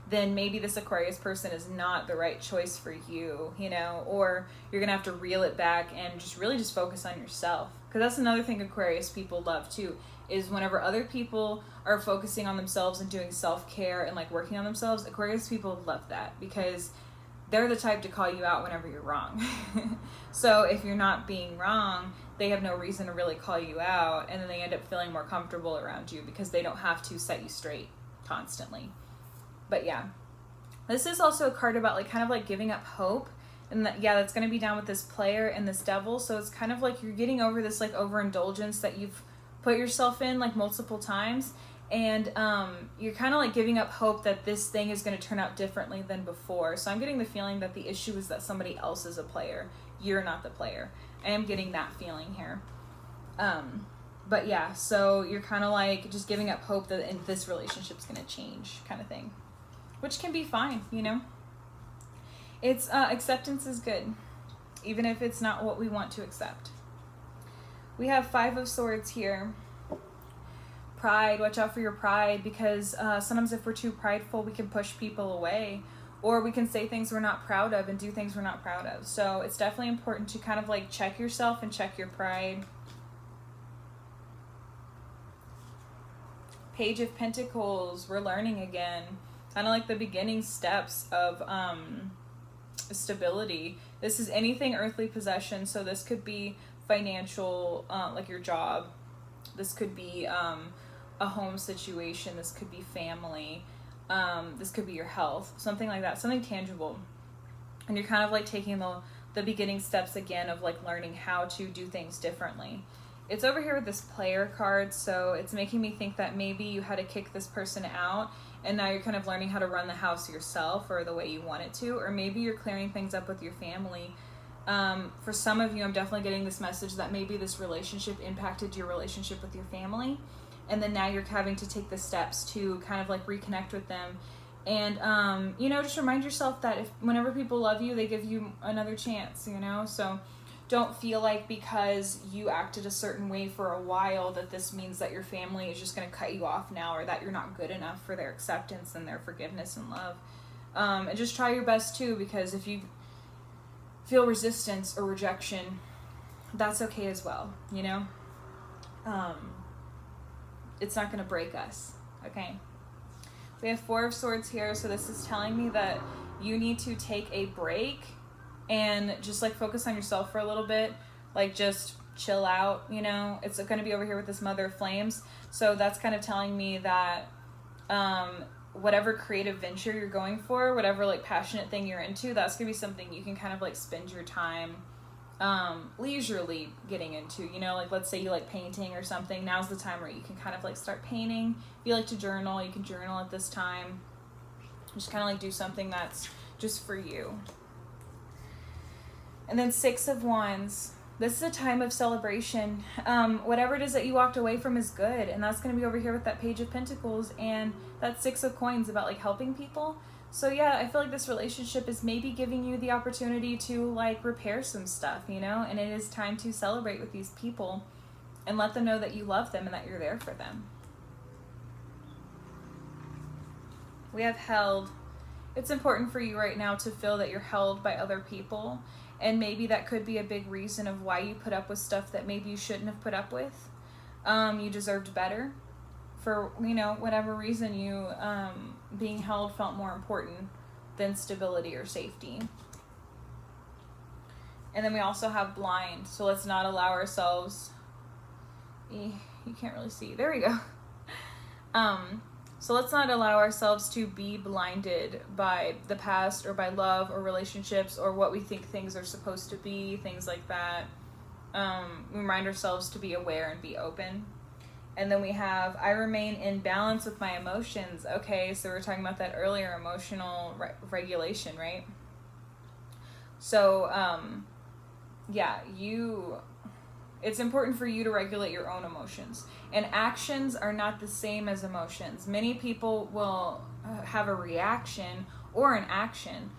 then maybe this Aquarius person is not the right choice for you, you know, or you're going to have to reel it back and just really just focus on yourself. Because that's another thing Aquarius people love too, is whenever other people are focusing on themselves and doing self-care and like working on themselves, Aquarius people love that, because they're the type to call you out whenever you're wrong. So if you're not being wrong, they have no reason to really call you out, and then they end up feeling more comfortable around you because they don't have to set you straight constantly. But yeah, this is also a card about like kind of like giving up hope, and that, yeah, that's going to be down with this player and this devil. So it's kind of like you're getting over this like overindulgence that you've put yourself in like multiple times, and you're kind of like giving up hope that this thing is going to turn out differently than before. So I'm getting the feeling that the issue is that somebody else is a player, you're not the player. I am getting that feeling here. But yeah, so you're kind of like just giving up hope that this relationship's going to change, kind of thing, which can be fine, you know. It's acceptance is good, even if it's not what we want to accept. We have 5 of Swords here. Pride, watch out for your pride, because sometimes if we're too prideful, we can push people away, or we can say things we're not proud of and do things we're not proud of. So it's definitely important to kind of like check yourself and check your pride. Page of Pentacles, we're learning again. Kind of like the beginning steps of stability. This is anything earthly possession, so this could be financial, like your job. This could be a home situation. This could be family. This could be your health, something like that, something tangible. And you're kind of like taking the beginning steps again of like learning how to do things differently. It's over here with this player card, so it's making me think that maybe you had to kick this person out, and now you're kind of learning how to run the house yourself, or the way you want it to, or maybe you're clearing things up with your family. For some of you, I'm definitely getting this message that maybe this relationship impacted your relationship with your family, and then now you're having to take the steps to kind of like reconnect with them. And you know, just remind yourself that whenever people love you, they give you another chance, you know. So don't feel like because you acted a certain way for a while that this means that your family is just going to cut you off now, or that you're not good enough for their acceptance and their forgiveness and love. And just try your best too, because if you feel resistance or rejection, that's okay as well, you know. It's not going to break us, okay? We have 4 of Swords here, so this is telling me that you need to take a break and just like focus on yourself for a little bit, like just chill out, you know. It's going to be over here with this Mother of Flames, so that's kind of telling me that whatever creative venture you're going for, whatever like passionate thing you're into, that's going to be something you can kind of like spend your time leisurely getting into, you know. Like let's say you like painting or something, now's the time where you can kind of like start painting. If you like to journal, you can journal at this time. Just kind of like do something that's just for you. And then 6 of Wands. This is a time of celebration. Whatever it is that you walked away from is good, and that's going to be over here with that Page of Pentacles and that 6 of Coins about like helping people. So yeah, I feel like this relationship is maybe giving you the opportunity to like repair some stuff, you know, and it is time to celebrate with these people and let them know that you love them and that you're there for them. We have held. It's important for you right now to feel that you're held by other people, and maybe that could be a big reason of why you put up with stuff that maybe you shouldn't have put up with. You deserved better. For, you know, whatever reason, you being held felt more important than stability or safety. And then we also have blind, so let's not allow ourselves, you can't really see, there we go. So let's not allow ourselves to be blinded by the past, or by love or relationships, or what we think things are supposed to be, things like that. We remind ourselves to be aware and be open. And then we have, I remain in balance with my emotions. Okay, so we were talking about that earlier, emotional regulation, right? So, yeah, it's important for you to regulate your own emotions. And actions are not the same as emotions. Many people will have a reaction or an action,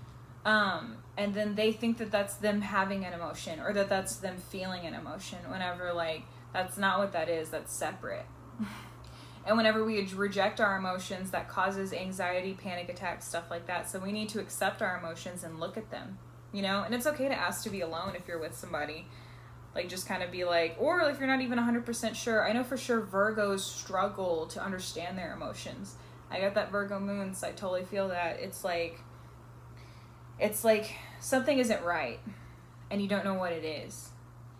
and then they think that that's them having an emotion, or that that's them feeling an emotion, whenever like that's not what that is. That's separate. And whenever we reject our emotions, that causes anxiety, panic attacks, stuff like that. So we need to accept our emotions and look at them, you know. And it's okay to ask to be alone if you're with somebody. Like, just kind of be like, or if you're not even 100% sure. I know for sure Virgos struggle to understand their emotions. I got that Virgo moon, so I totally feel that. It's like something isn't right, and you don't know what it is.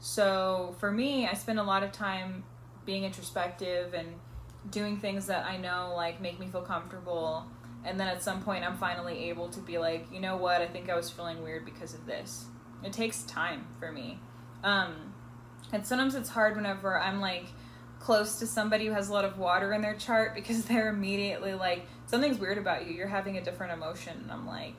So for me, I spend a lot of time being introspective and doing things that I know like make me feel comfortable. And then at some point I'm finally able to be like, you know what, I think I was feeling weird because of this. It takes time for me. And sometimes it's hard whenever I'm like close to somebody who has a lot of water in their chart, because they're immediately like, something's weird about you, you're having a different emotion. And I'm like,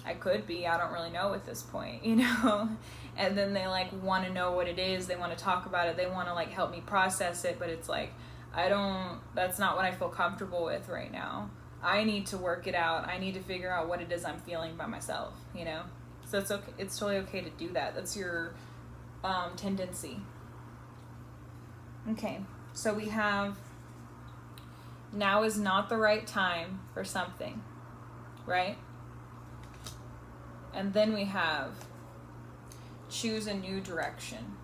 I could be, I don't really know at this point, you know? And then they like want to know what it is, they want to talk about it, they want to like help me process it, but it's like, that's not what I feel comfortable with right now. I need to work it out. I need to figure out what it is I'm feeling by myself, you know? So it's okay. It's totally okay to do that. That's your tendency. Okay, so we have, now is not the right time for something, right? And then we have, choose a new direction.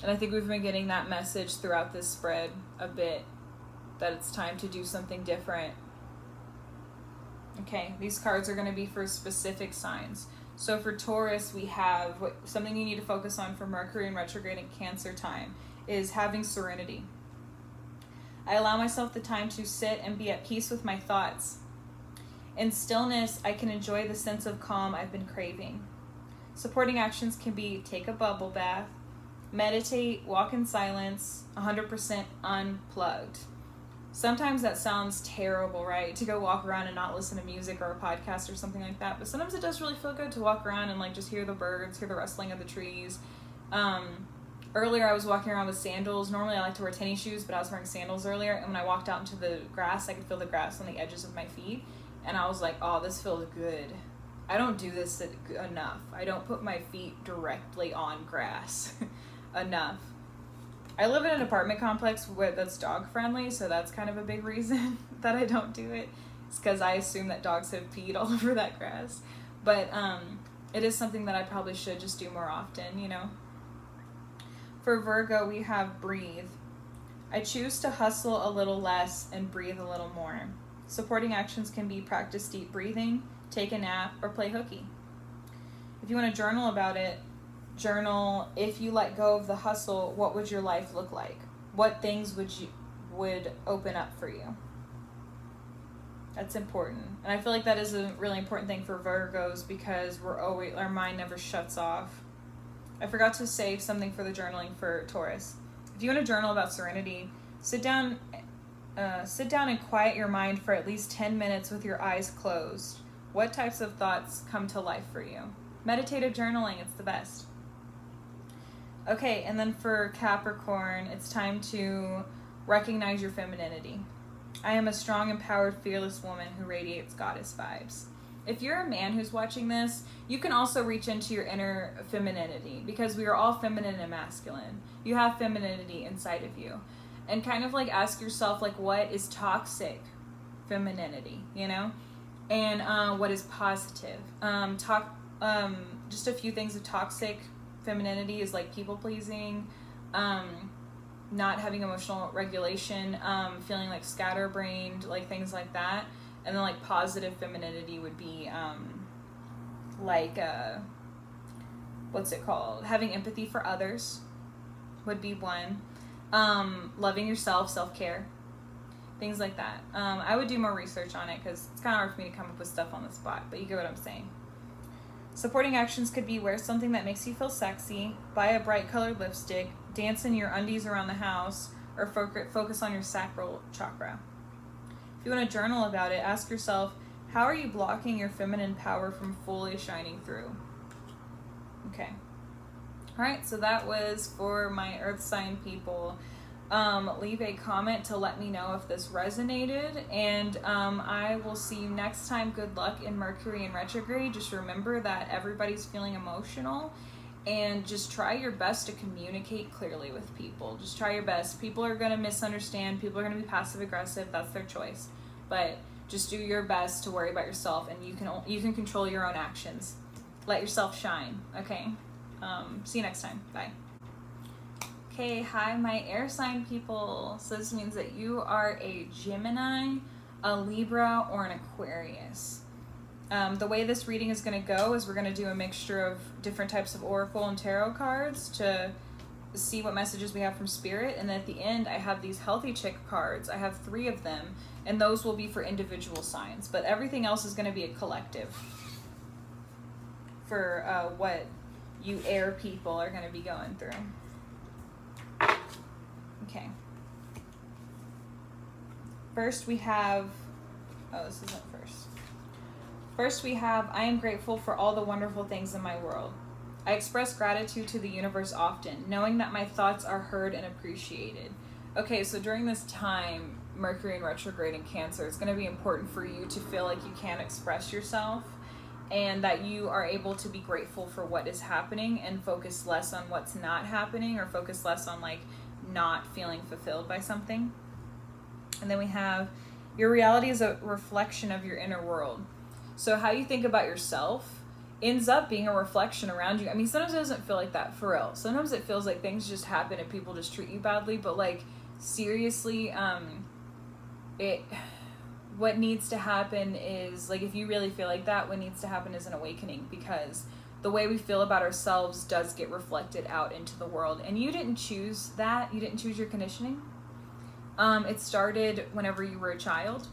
And I think we've been getting that message throughout this spread a bit, that it's time to do something different. Okay, these cards are going to be for specific signs. So for Taurus, we have something you need to focus on for Mercury in retrograde and Cancer time is having serenity. I allow myself the time to sit and be at peace with my thoughts. In stillness, I can enjoy the sense of calm I've been craving. Supporting actions can be take a bubble bath, meditate, walk in silence, 100% unplugged. Sometimes that sounds terrible, right? To go walk around and not listen to music or a podcast or something like that. But sometimes it does really feel good to walk around and like just hear the birds, hear the rustling of the trees. Earlier I was walking around with sandals. Normally I like to wear tennis shoes, but I was wearing sandals earlier. And when I walked out into the grass, I could feel the grass on the edges of my feet. And I was like, oh, this feels good. I don't do this enough. I don't put my feet directly on grass enough. I live in an apartment complex that's dog friendly, so that's kind of a big reason that I don't do it. It's because I assume that dogs have peed all over that grass. But it is something that I probably should just do more often, you know. For Virgo, we have breathe. I choose to hustle a little less and breathe a little more. Supporting actions can be practice deep breathing, take a nap, or play hooky. If you want to journal about it, journal, if you let go of the hustle, what would your life look like? What things would open up for you? That's important. And I feel like that is a really important thing for Virgos, because our mind never shuts off. I forgot to say something for the journaling for Taurus. If you want to journal about serenity, sit down and quiet your mind for at least 10 minutes with your eyes closed. What types of thoughts come to life for you? Meditative journaling, it's the best. Okay, and then for Capricorn, it's time to recognize your femininity. I am a strong, empowered, fearless woman who radiates goddess vibes. If you're a man who's watching this, you can also reach into your inner femininity, because we are all feminine and masculine. You have femininity inside of you. And kind of like ask yourself, like, what is toxic femininity, you know? And what is positive? Just a few things of toxic femininity is like people pleasing, not having emotional regulation, feeling like scatterbrained, like things like that. And then like positive femininity would be what's it called? Having empathy for others would be one. Loving yourself, self-care, things like that. I would do more research on it because it's kind of hard for me to come up with stuff on the spot, but you get what I'm saying. Supporting actions could be wear something that makes you feel sexy, buy a bright colored lipstick, dance in your undies around the house, or focus on your sacral chakra. If you want to journal about it, ask yourself, how are you blocking your feminine power from fully shining through? Okay. Alright, so that was for my earth sign people. Leave a comment to let me know if this resonated, and I will see you next time. Good luck in Mercury in retrograde. Just remember that everybody's feeling emotional, and just try your best to communicate clearly with people. Just try your best. People are going to misunderstand. People are going to be passive aggressive. That's their choice. But just do your best to worry about yourself, and you can control your own actions. Let yourself shine, okay? See you next time. Bye. Okay, hi, my air sign people. So this means that you are a Gemini, a Libra, or an Aquarius. The way this reading is going to go is we're going to do a mixture of different types of oracle and tarot cards to see what messages we have from spirit. And then at the end, I have these healthy chick cards. I have 3 of them, and those will be for individual signs. But everything else is going to be a collective for what you air people are going to be going through. Okay. First we have, this isn't first. First we have, I am grateful for all the wonderful things in my world. I express gratitude to the universe often, knowing that my thoughts are heard and appreciated. Okay, so during this time, Mercury in retrograde in Cancer, it's going to be important for you to feel like you can express yourself and that you are able to be grateful for what is happening and focus less on what's not happening, or focus less on like not feeling fulfilled by something. And then we have, your reality is a reflection of your inner world. So how you think about yourself ends up being a reflection around you. I mean, sometimes it doesn't feel like that, for real. Sometimes it feels like things just happen and people just treat you badly, but like seriously, what needs to happen is, like, if you really feel like that, what needs to happen is an awakening, because the way we feel about ourselves does get reflected out into the world. And you didn't choose that. You didn't choose your conditioning. It started whenever you were a child.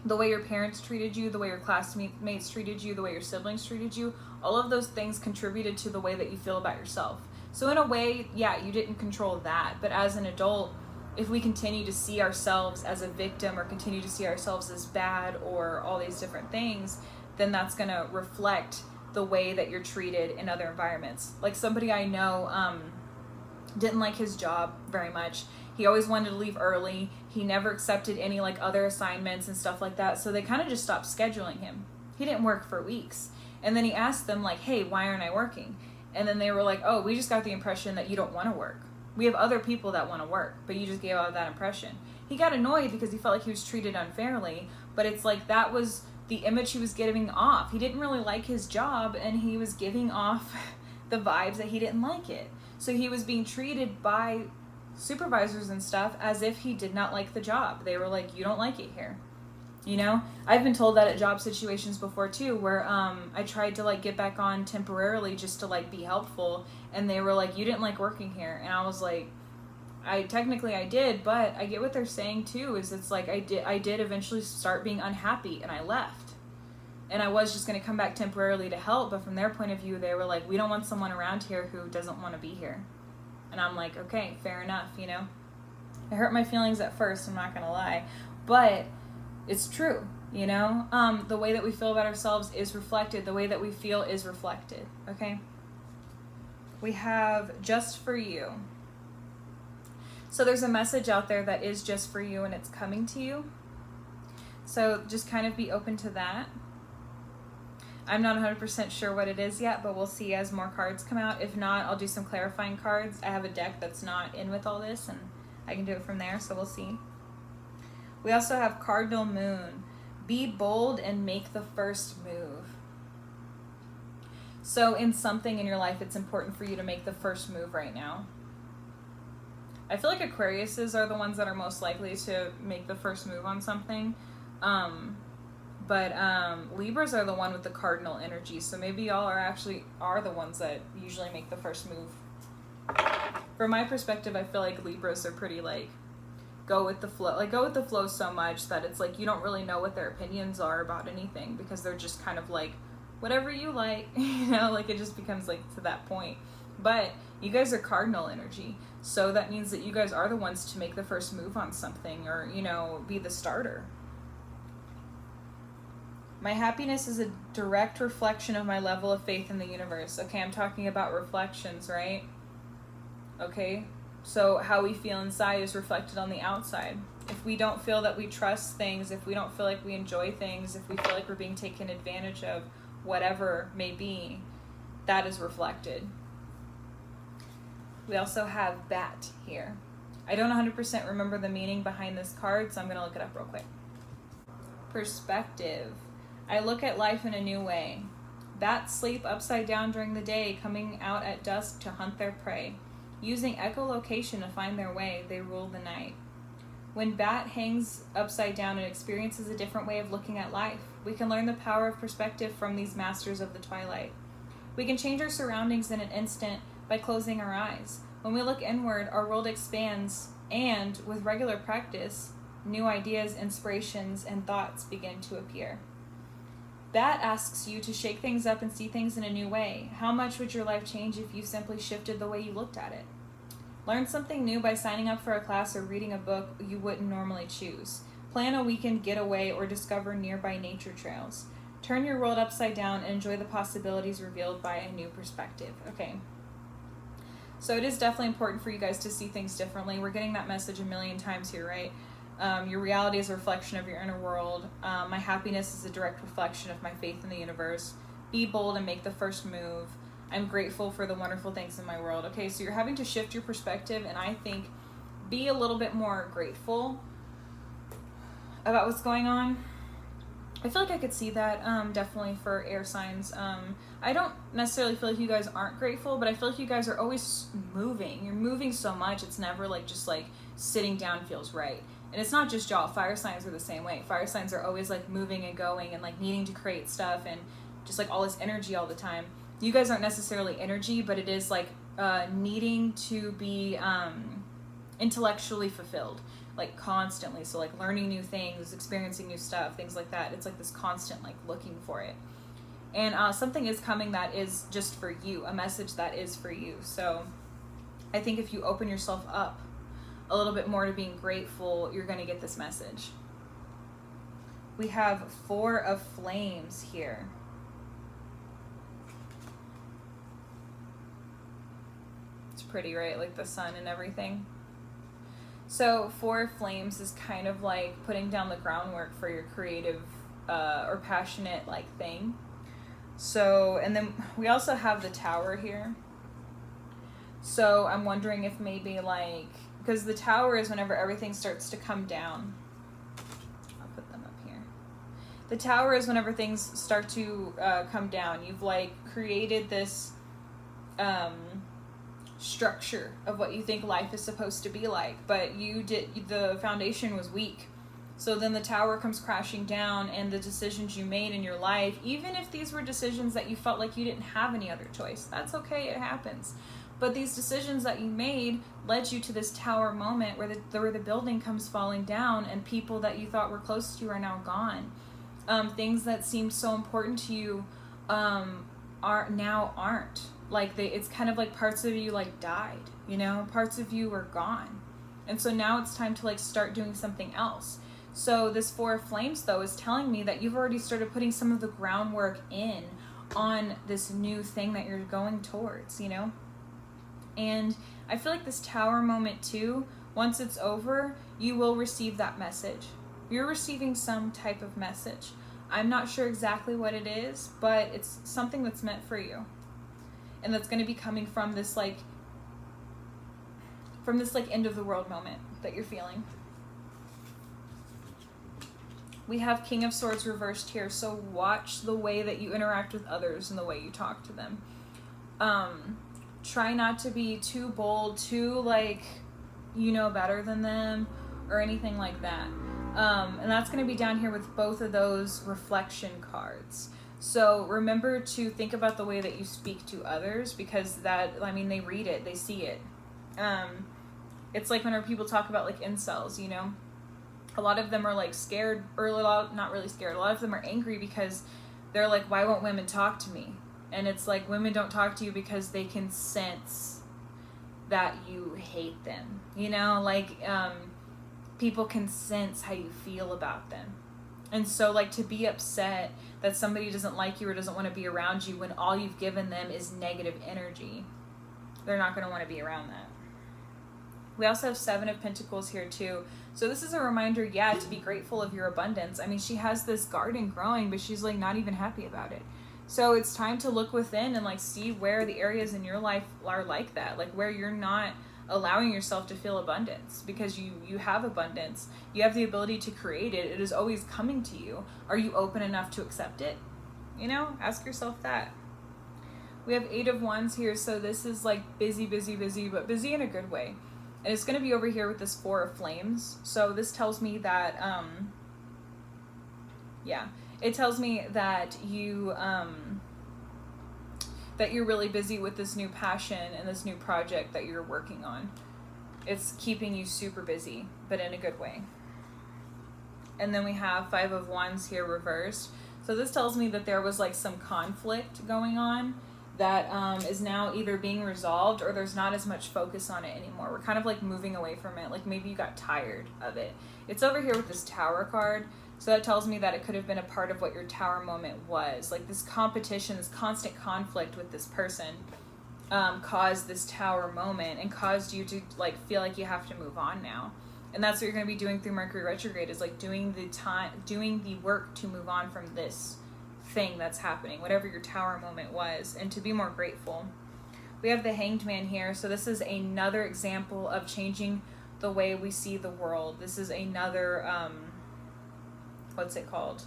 The way your parents treated you, the way your classmates treated you, the way your siblings treated you, all of those things contributed to the way that you feel about yourself. So in a way, yeah, you didn't control that. But as an adult, if we continue to see ourselves as a victim, or continue to see ourselves as bad, or all these different things, then that's going to reflect the way that you're treated in other environments. Like somebody I know didn't like his job very much. He always wanted to leave early. He never accepted any like other assignments and stuff like that. So they kind of just stopped scheduling him. He didn't work for weeks. And then he asked them like, hey, why aren't I working? And then they were like, oh, we just got the impression that you don't want to work. We have other people that want to work, but you just gave out that impression. He got annoyed because he felt like he was treated unfairly, but it's like that was the image he was giving off. He didn't really like his job, and he was giving off the vibes that he didn't like it. So he was being treated by supervisors and stuff as if he did not like the job. They were like, you don't like it here. You know, I've been told that at job situations before too, where I tried to like get back on temporarily just to like be helpful, and they were like, you didn't like working here. And I was like, I did, but I get what they're saying too, is it's like I did eventually start being unhappy, and I left. And I was just going to come back temporarily to help, but from their point of view, they were like, we don't want someone around here who doesn't want to be here. And I'm like, okay, fair enough, you know. It hurt my feelings at first, I'm not going to lie, but it's true, you know. The way that we feel about ourselves is reflected. The way that we feel is reflected, okay? We have just for you. So there's a message out there that is just for you, and it's coming to you. So just kind of be open to that. I'm not 100% sure what it is yet, but we'll see as more cards come out. If not, I'll do some clarifying cards. I have a deck that's not in with all this, and I can do it from there, so we'll see. We also have Cardinal Moon. Be bold and make the first move. So in something in your life, it's important for you to make the first move right now. I feel like Aquariuses are the ones that are most likely to make the first move on something. But Libras are the one with the cardinal energy, so maybe y'all are the ones that usually make the first move. From my perspective, I feel like Libras are pretty like go with the flow so much that it's like you don't really know what their opinions are about anything, because they're just kind of like whatever you like, you know, like it just becomes like to that point. But you guys are cardinal energy, so that means that you guys are the ones to make the first move on something, or, you know, be the starter. My happiness is a direct reflection of my level of faith in the universe. Okay, I'm talking about reflections, right? Okay, so how we feel inside is reflected on the outside. If we don't feel that we trust things, if we don't feel like we enjoy things, if we feel like we're being taken advantage of, whatever may be, that is reflected. We also have bat here. I don't 100% remember the meaning behind this card, so I'm going to look it up real quick. Perspective. I look at life in a new way. Bats sleep upside down during the day, coming out at dusk to hunt their prey. Using echolocation to find their way, they rule the night. When Bat hangs upside down and experiences a different way of looking at life, we can learn the power of perspective from these masters of the twilight. We can change our surroundings in an instant by closing our eyes. When we look inward, our world expands, and with regular practice, new ideas, inspirations, and thoughts begin to appear. Bat asks you to shake things up and see things in a new way. How much would your life change if you simply shifted the way you looked at it? Learn something new by signing up for a class or reading a book you wouldn't normally choose. Plan a weekend getaway or discover nearby nature trails. Turn your world upside down and enjoy the possibilities revealed by a new perspective. Okay. So it is definitely important for you guys to see things differently. We're getting that message a million times here, right? Your reality is a reflection of your inner world. My happiness is a direct reflection of my faith in the universe. Be bold and make the first move. I'm grateful for the wonderful things in my world. Okay, so you're having to shift your perspective, and I think be a little bit more grateful about what's going on. I feel like I could see that definitely for air signs. I don't necessarily feel like you guys aren't grateful, but I feel like you guys are always moving. You're moving so much, it's never like just like sitting down feels right. And it's not just y'all, fire signs are the same way. Fire signs are always like moving and going and like needing to create stuff and just like all this energy all the time. You guys aren't necessarily energy, but it is like needing to be intellectually fulfilled, like constantly. So like learning new things, experiencing new stuff, things like that. It's like this constant like looking for it. And something is coming that is just for you, a message that is for you. So I think if you open yourself up a little bit more to being grateful, you're going to get this message. We have 4 of Flames here. It's pretty, right? Like the sun and everything. So 4 of Flames is kind of like putting down the groundwork for your creative or passionate like thing. So, and then we also have the Tower here. So I'm wondering if maybe like, because the Tower is whenever everything starts to come down. I'll put them up here. The Tower is whenever things start to come down. You've like created this structure of what you think life is supposed to be like, but the foundation was weak. So then the Tower comes crashing down, and the decisions you made in your life, even if these were decisions that you felt like you didn't have any other choice, that's okay, it happens. But these decisions that you made led you to this Tower moment where the building comes falling down, and people that you thought were close to you are now gone. Things that seemed so important to you aren't. Like it's kind of like parts of you like died, you know, parts of you are gone. And so now it's time to like start doing something else. So this 4 of Flames though is telling me that you've already started putting some of the groundwork in on this new thing that you're going towards, you know? And I feel like this Tower moment too, once it's over, you will receive that message. You're receiving some type of message. I'm not sure exactly what it is, but it's something that's meant for you. And that's going to be coming from this like end of the world moment that you're feeling. We have King of Swords reversed here, so watch the way that you interact with others and the way you talk to them. Try not to be too bold, too like you know better than them or anything like that. And that's going to be down here with both of those reflection cards. So remember to think about the way that you speak to others, because they read it, they see it. It's like whenever people talk about like incels, you know, a lot of them are like scared, or not really scared. A lot of them are angry because they're like, why won't women talk to me? And it's like, women don't talk to you because they can sense that you hate them, you know, like people can sense how you feel about them. And so like to be upset that somebody doesn't like you or doesn't want to be around you when all you've given them is negative energy, they're not going to want to be around that. We also have 7 of Pentacles here too. So this is a reminder, to be grateful of your abundance. I mean, she has this garden growing, but she's like not even happy about it. So it's time to look within and like see where the areas in your life are like that, like where you're not allowing yourself to feel abundance, because you have abundance. You have the ability to create it. It is always coming to you. Are you open enough to accept it? You know, ask yourself that. We have 8 of Wands here. So this is like busy, but busy in a good way. And it's going to be over here with this Four of Flames. So this tells me that, it tells me that that you're really busy with this new passion and this new project that you're working on. It's keeping you super busy, but in a good way. And then we have Five of Wands here reversed. So this tells me that there was like some conflict going on that is now either being resolved, or there's not as much focus on it anymore. We're kind of like moving away from it. Like maybe you got tired of it. It's over here with this Tower card. So that tells me that it could have been a part of what your Tower moment was. Like this competition, this constant conflict with this person caused this Tower moment and caused you to like feel like you have to move on now. And that's what you're going to be doing through Mercury retrograde, is like doing the work to move on from this thing that's happening, whatever your Tower moment was, and to be more grateful. We have the Hanged Man here. So this is another example of changing the way we see the world. This is another, what's it called?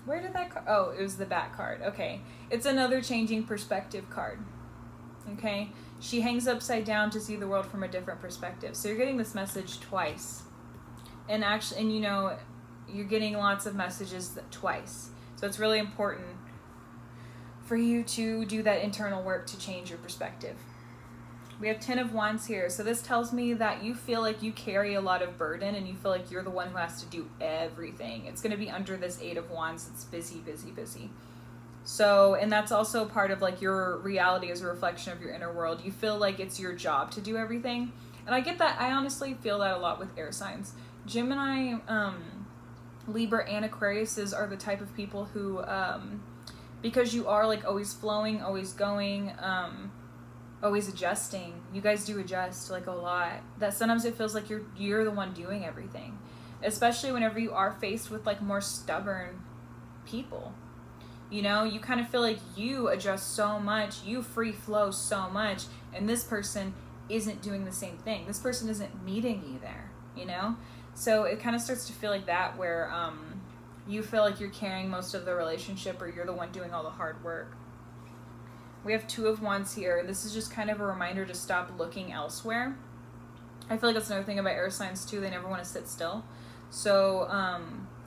Where did that card? Oh, it was the back card. Okay. It's another changing perspective card. Okay. She hangs upside down to see the world from a different perspective. So you're getting this message twice. And actually, and you know, you're getting lots of messages twice. So it's really important for you to do that internal work to change your perspective. We have 10 of Wands here. So this tells me that you feel like you carry a lot of burden and you feel like you're the one who has to do everything. It's going to be under this 8 of Wands. It's busy, busy, busy. So, and that's also part of like your reality as a reflection of your inner world. You feel like it's your job to do everything. And I get that. I honestly feel that a lot with air signs. Gemini, Libra, and Aquariuses are the type of people who, because you are like always flowing, always going, always adjusting. You guys do adjust like a lot. That sometimes it feels like you're the one doing everything, especially whenever you are faced with like more stubborn people. You know, you kind of feel like you adjust so much, you free flow so much, and this person isn't doing the same thing. This person isn't meeting you there, you know? So it kind of starts to feel like that, where you feel like you're carrying most of the relationship, or you're the one doing all the hard work. We have 2 of Wands here. This is just kind of a reminder to stop looking elsewhere. I feel like that's another thing about air signs too. They never want to sit still. So,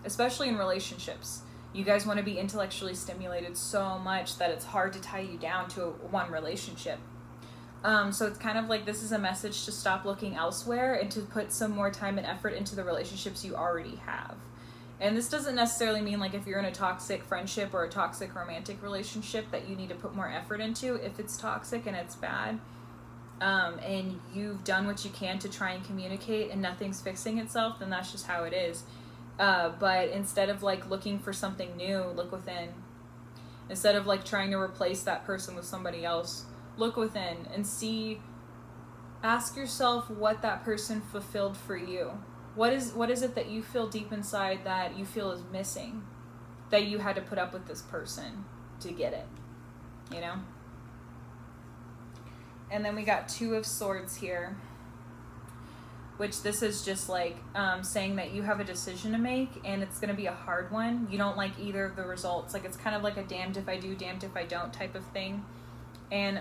especially in relationships, you guys want to be intellectually stimulated so much that it's hard to tie you down to one relationship. So it's kind of like this is a message to stop looking elsewhere and to put some more time and effort into the relationships you already have. And this doesn't necessarily mean like if you're in a toxic friendship or a toxic romantic relationship that you need to put more effort into. If it's toxic and it's bad, and you've done what you can to try and communicate and nothing's fixing itself, then that's just how it is. But instead of like looking for something new, look within. Instead of like trying to replace that person with somebody else, look within and see, ask yourself what that person fulfilled for you. What is it that you feel deep inside that you feel is missing, that you had to put up with this person to get it, you know? And then we got 2 of Swords here, which this is just like saying that you have a decision to make, and it's going to be a hard one. You don't like either of the results. Like it's kind of like a damned if I do, damned if I don't type of thing. And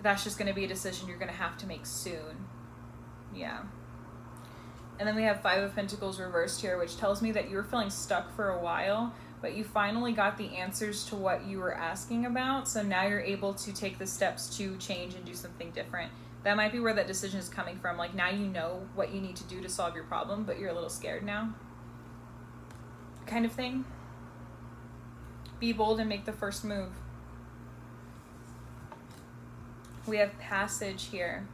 that's just going to be a decision you're going to have to make soon. Yeah. And then we have 5 of Pentacles reversed here, which tells me that you were feeling stuck for a while, but you finally got the answers to what you were asking about. So now you're able to take the steps to change and do something different. That might be where that decision is coming from. Like now you know what you need to do to solve your problem, but you're a little scared now. Kind of thing. Be bold and make the first move. We have Passage here.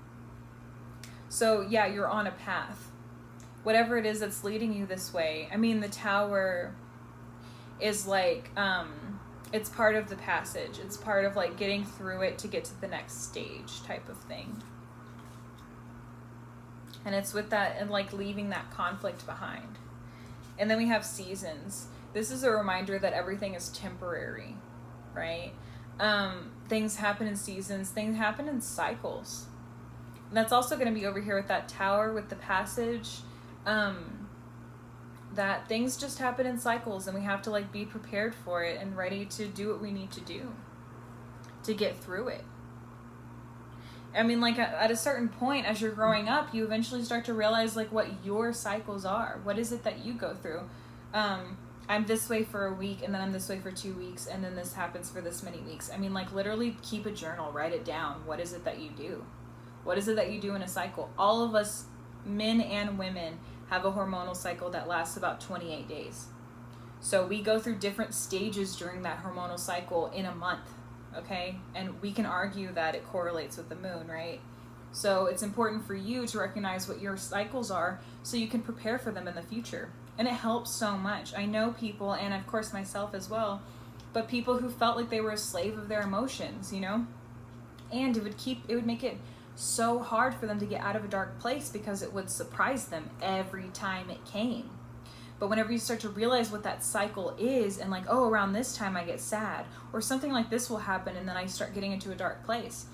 So yeah, you're on a path. Whatever it is that's leading you this way. I mean, the Tower is like, it's part of the passage. It's part of like getting through it to get to the next stage type of thing. And it's with that and like leaving that conflict behind. And then we have Seasons. This is a reminder that everything is temporary, right? Things happen in seasons. Things happen in cycles. And that's also going to be over here with that Tower, with the Passage. That things just happen in cycles, and we have to like be prepared for it and ready to do what we need to do to get through it. I mean, like at a certain point as you're growing up, you eventually start to realize like what your cycles are. What is it that you go through? I'm this way for a week, and then I'm this way for 2 weeks, and then this happens for this many weeks. I mean, like literally keep a journal, write it down. What is it that you do? What is it that you do in a cycle? All of us, men and women, have a hormonal cycle that lasts about 28 days. So we go through different stages during that hormonal cycle in a month, okay? And we can argue that it correlates with the moon, right? So it's important for you to recognize what your cycles are so you can prepare for them in the future. And it helps so much. I know people, and of course myself as well, but people who felt like they were a slave of their emotions, you know? And it would make it so hard for them to get out of a dark place because it would surprise them every time it came. But whenever you start to realize what that cycle is, and like, oh, around this time I get sad, or something like this will happen, and then I start getting into a dark place.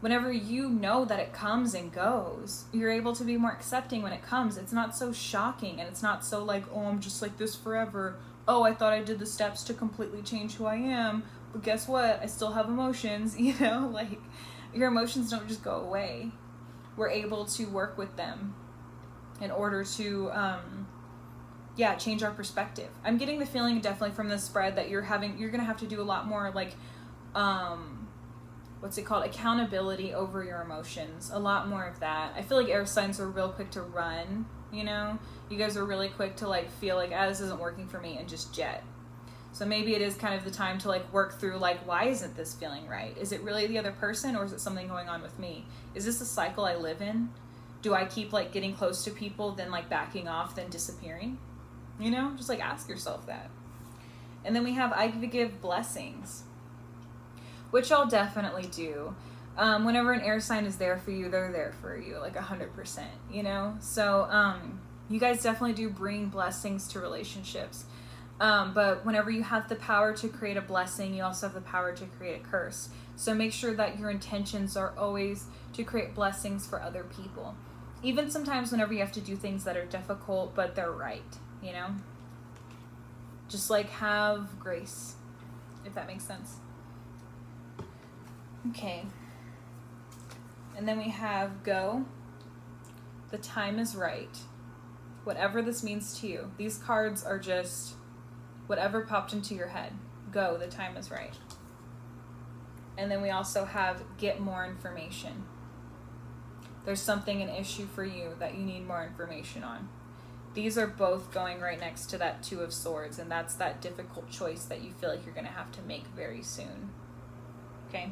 Whenever you know that it comes and goes, you're able to be more accepting when it comes. It's not so shocking, and it's not so like, oh, I'm just like this forever. Oh, I thought I did the steps to completely change who I am, but guess what? I still have emotions, you know? Like, your emotions don't just go away. We're able to work with them in order to, change our perspective. I'm getting the feeling definitely from this spread that you're going to have to do a lot more like, accountability over your emotions. A lot more of that. I feel like air signs are real quick to run, you know? You guys are really quick to like feel like, this isn't working for me, and just jet. So maybe it is kind of the time to like work through like, why isn't this feeling right? Is it really the other person, or is it something going on with me? Is this a cycle I live in? Do I keep like getting close to people, then like backing off, then disappearing? You know, just like ask yourself that. And then we have I give blessings, which I'll definitely do. Whenever an air sign is there for you, they're there for you, like 100%, you know? So you guys definitely do bring blessings to relationships. But whenever you have the power to create a blessing, you also have the power to create a curse. So make sure that your intentions are always to create blessings for other people. Even sometimes whenever you have to do things that are difficult, but they're right, you know? Just like have grace, if that makes sense. Okay. And then we have go. The time is right. Whatever this means to you. These cards are just whatever popped into your head. Go, the time is right. And then we also have get more information. There's something, an issue for you that you need more information on. These are both going right next to that Two of Swords, and that's that difficult choice that you feel like you're going to have to make very soon. Okay?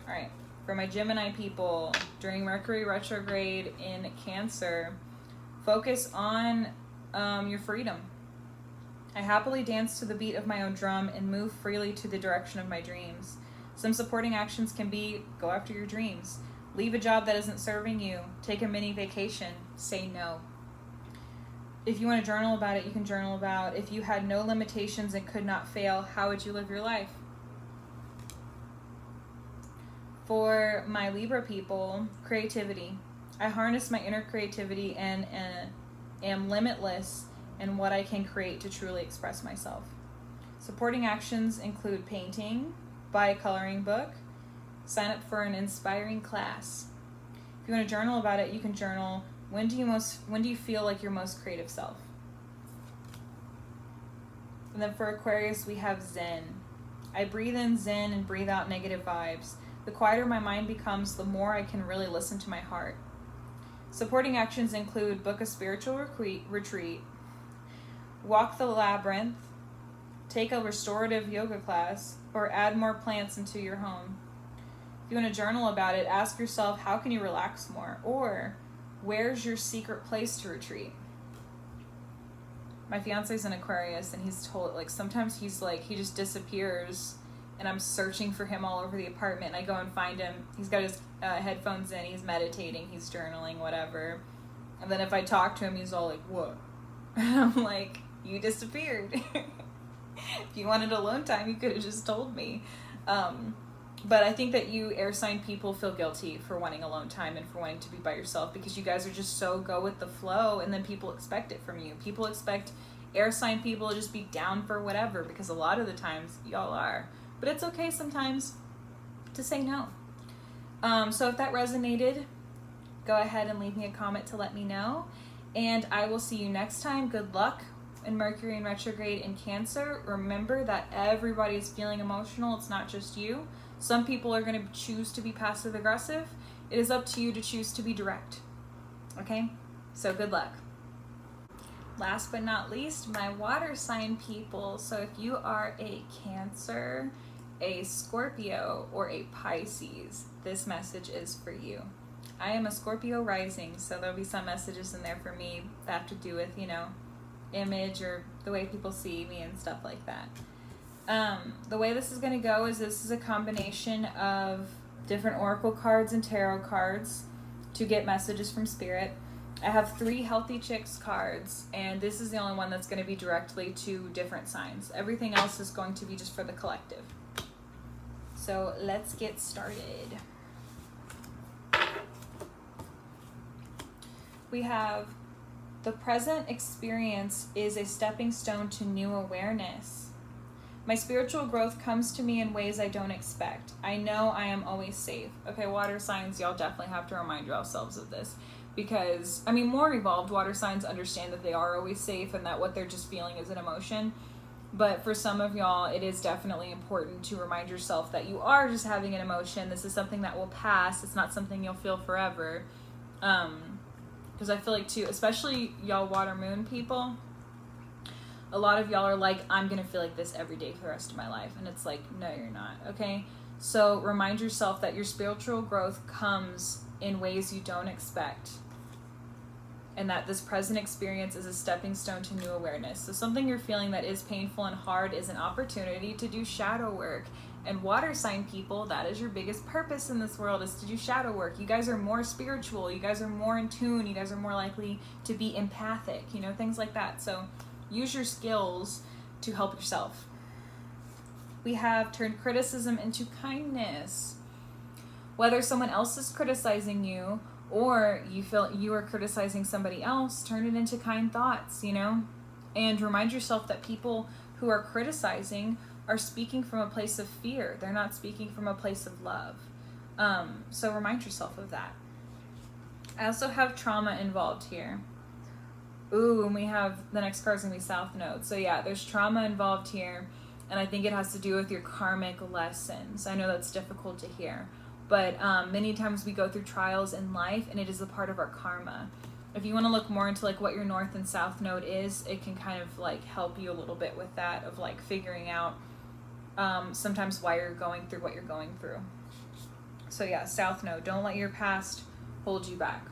All right. For my Gemini people, during Mercury retrograde in Cancer, focus on your freedom. I happily dance to the beat of my own drum and move freely to the direction of my dreams. Some supporting actions can be go after your dreams. Leave a job that isn't serving you. Take a mini vacation. Say no. If you want to journal about it, you can journal about if you had no limitations and could not fail, how would you live your life? For my Libra people, creativity. I harness my inner creativity and am limitless in what I can create to truly express myself. Supporting actions include painting, buy a coloring book, sign up for an inspiring class. If you want to journal about it, you can journal when do you feel like your most creative self? And then for Aquarius, we have Zen. I breathe in Zen and breathe out negative vibes. The quieter my mind becomes, the more I can really listen to my heart. Supporting actions include book a spiritual retreat, walk the labyrinth, take a restorative yoga class, or add more plants into your home. If you want to journal about it, ask yourself, how can you relax more? Or, where's your secret place to retreat? My fiance's an Aquarius, and he's told, like, sometimes he's like, he just disappears, and I'm searching for him all over the apartment, and I go and find him. He's got his headphones in, he's meditating, he's journaling, whatever. And then if I talk to him, he's all like, what? And I'm like, you disappeared. If you wanted alone time, you could have just told me. But I think that you air sign people feel guilty for wanting alone time and for wanting to be by yourself, because you guys are just so go with the flow, and then people expect it from you. People expect air sign people to just be down for whatever, because a lot of the times y'all are. But it's okay sometimes to say no. So if that resonated, go ahead and leave me a comment to let me know. And I will see you next time. Good luck in Mercury in retrograde in Cancer. Remember that everybody is feeling emotional. It's not just you. Some people are going to choose to be passive aggressive. It is up to you to choose to be direct. Okay? So good luck. Last but not least, my water sign people. So if you are a Cancer, a Scorpio, or a Pisces, this message is for you. I am a Scorpio rising, so there'll be some messages in there for me that have to do with, image or the way people see me and stuff like that. The way this is going to go is this is a combination of different oracle cards and tarot cards to get messages from spirit. I have 3 Healthy Chicks cards, and this is the only one that's going to be directly to different signs. Everything else is going to be just for the collective. So let's get started. We have the present experience is a stepping stone to new awareness. My spiritual growth comes to me in ways I don't expect. I know I am always safe. Okay, water signs, y'all definitely have to remind yourselves of this. Because, more evolved water signs understand that they are always safe and that what they're just feeling is an emotion. But for some of y'all, it is definitely important to remind yourself that you are just having an emotion. This is something that will pass. It's not something you'll feel forever. Because I feel like too, especially y'all water moon people, a lot of y'all are like, I'm going to feel like this every day for the rest of my life. And it's like, no, you're not. Okay. So remind yourself that your spiritual growth comes in ways you don't expect. And that this present experience is a stepping stone to new awareness. So something you're feeling that is painful and hard is an opportunity to do shadow work. And water sign people, that is your biggest purpose in this world, is to do shadow work. You guys are more spiritual. You guys are more in tune. You guys are more likely to be empathic, things like that. So use your skills to help yourself. We have turned criticism into kindness. Whether someone else is criticizing you or you feel you are criticizing somebody else, turn it into kind thoughts, And remind yourself that people who are criticizing are speaking from a place of fear. They're not speaking from a place of love. So remind yourself of that. I also have trauma involved here. Ooh, and we have, the next card's gonna be South Node. So yeah, there's trauma involved here. And I think it has to do with your karmic lessons. I know that's difficult to hear. But many times we go through trials in life, and it is a part of our karma. If you want to look more into what your North and South Node is, it can kind of help you a little bit with that, of figuring out sometimes why you're going through what you're going through. So yeah, South Node, don't let your past hold you back.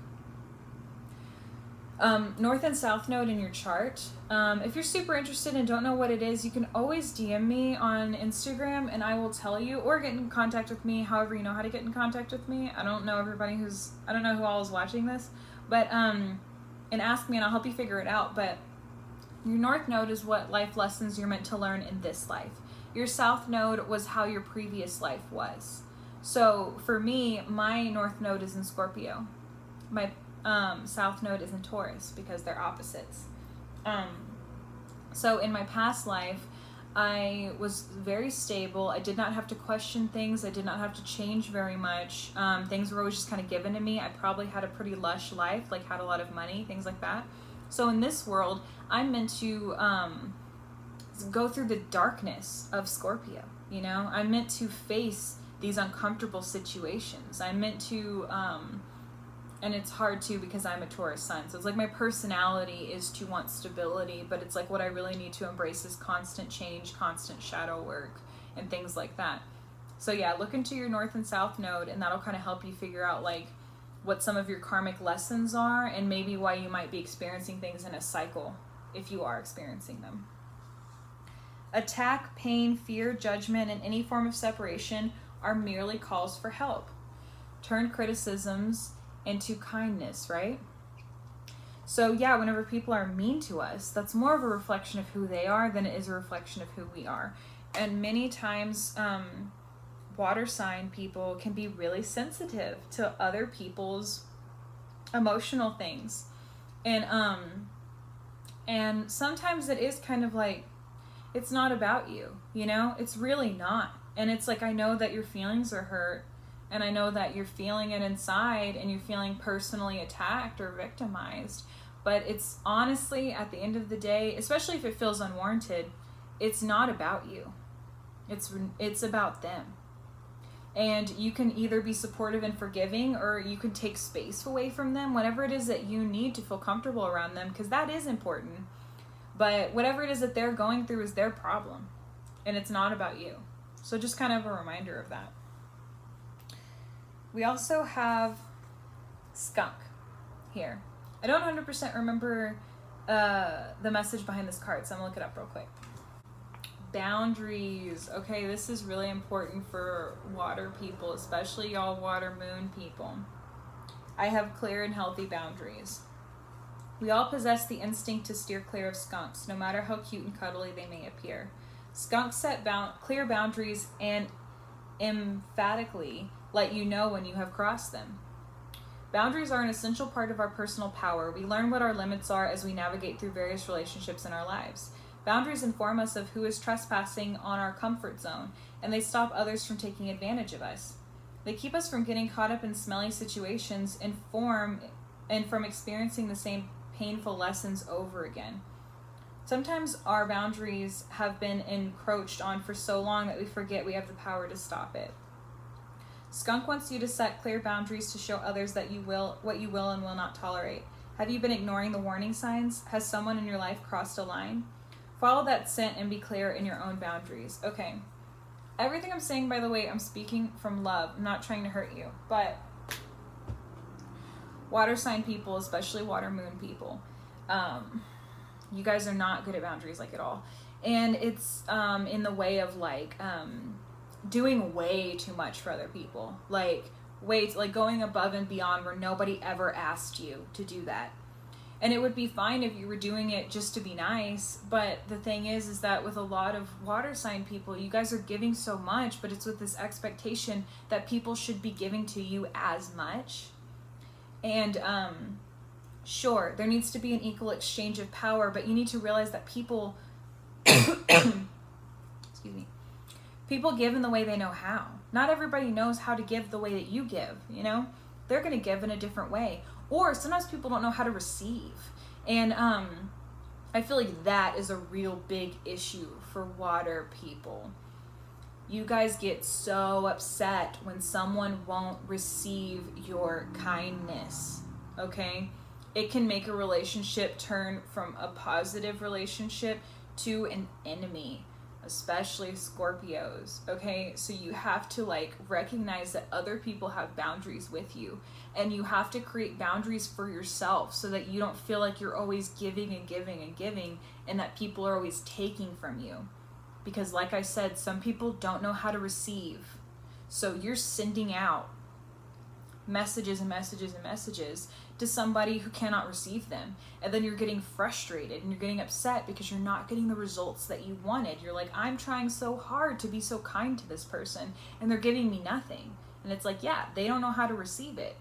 North and South Node in your chart. If you're super interested and don't know what it is, you can always DM me on Instagram and I will tell you, or get in contact with me however you know how to get in contact with me. I don't know I don't know who all is watching this, but, and ask me and I'll help you figure it out. But your North Node is what life lessons you're meant to learn in this life. Your South Node was how your previous life was. So for me, my North Node is in Scorpio. My South Node is in Taurus because they're opposites. So in my past life, I was very stable. I did not have to question things. I did not have to change very much. Things were always just kind of given to me. I probably had a pretty lush life, had a lot of money, things like that. So in this world, I'm meant to go through the darkness of Scorpio. I'm meant to face these uncomfortable situations. I'm meant to, and it's hard too because I'm a Taurus sun. So it's my personality is to want stability, but it's what I really need to embrace is constant change, constant shadow work, and things like that. So yeah, look into your North and South Node, and that'll kind of help you figure out what some of your karmic lessons are, and maybe why you might be experiencing things in a cycle if you are experiencing them. Attack, pain, fear, judgment, and any form of separation are merely calls for help. Turn criticisms into kindness, right? So yeah, whenever people are mean to us, that's more of a reflection of who they are than it is a reflection of who we are. And many times, water sign people can be really sensitive to other people's emotional things. And sometimes it is kind of it's not about you, it's really not. And it's I know that your feelings are hurt And I know that you're feeling it inside and you're feeling personally attacked or victimized. But it's honestly, at the end of the day, especially if it feels unwarranted, it's not about you. It's about them. And you can either be supportive and forgiving, or you can take space away from them, whatever it is that you need to feel comfortable around them, because that is important. But whatever it is that they're going through is their problem, and it's not about you. So just kind of a reminder of that. We also have skunk here. I don't 100% remember the message behind this card, so I'm going to look it up real quick. Boundaries. Okay, this is really important for water people, especially y'all water moon people. I have clear and healthy boundaries. We all possess the instinct to steer clear of skunks, no matter how cute and cuddly they may appear. Skunks set clear boundaries and emphatically let you know when you have crossed them. Boundaries are an essential part of our personal power. We learn what our limits are as we navigate through various relationships in our lives. Boundaries inform us of who is trespassing on our comfort zone, and they stop others from taking advantage of us. They keep us from getting caught up in smelly situations and from experiencing the same painful lessons over again. Sometimes our boundaries have been encroached on for so long that we forget we have the power to stop it. Skunk wants you to set clear boundaries to show others that what you will and will not tolerate. Have you been ignoring the warning signs? Has someone in your life crossed a line? Follow that scent and be clear in your own boundaries. Okay. Everything I'm saying, by the way, I'm speaking from love. I'm not trying to hurt you. But water sign people, especially water moon people, you guys are not good at boundaries like at all. And it's in the way of doing way too much for other people. Like going above and beyond where nobody ever asked you to do that. And it would be fine if you were doing it just to be nice, but the thing is that with a lot of water sign people, you guys are giving so much, but it's with this expectation that people should be giving to you as much. And sure, there needs to be an equal exchange of power, but you need to realize that people excuse me, people give in the way they know how. Not everybody knows how to give the way that you give, you know? They're going to give in a different way. Or sometimes people don't know how to receive. And I feel like that is a real big issue for water people. You guys get so upset when someone won't receive your kindness, okay? It can make a relationship turn from a positive relationship to an enemy, especially Scorpios, okay? So you have to recognize that other people have boundaries with you, and you have to create boundaries for yourself so that you don't feel like you're always giving and giving and giving, and that people are always taking from you. Because like I said, some people don't know how to receive. So you're sending out messages and messages and messages to somebody who cannot receive them. And then you're getting frustrated and you're getting upset because you're not getting the results that you wanted. You're like, I'm trying so hard to be so kind to this person and they're giving me nothing. And it's like, yeah, they don't know how to receive it.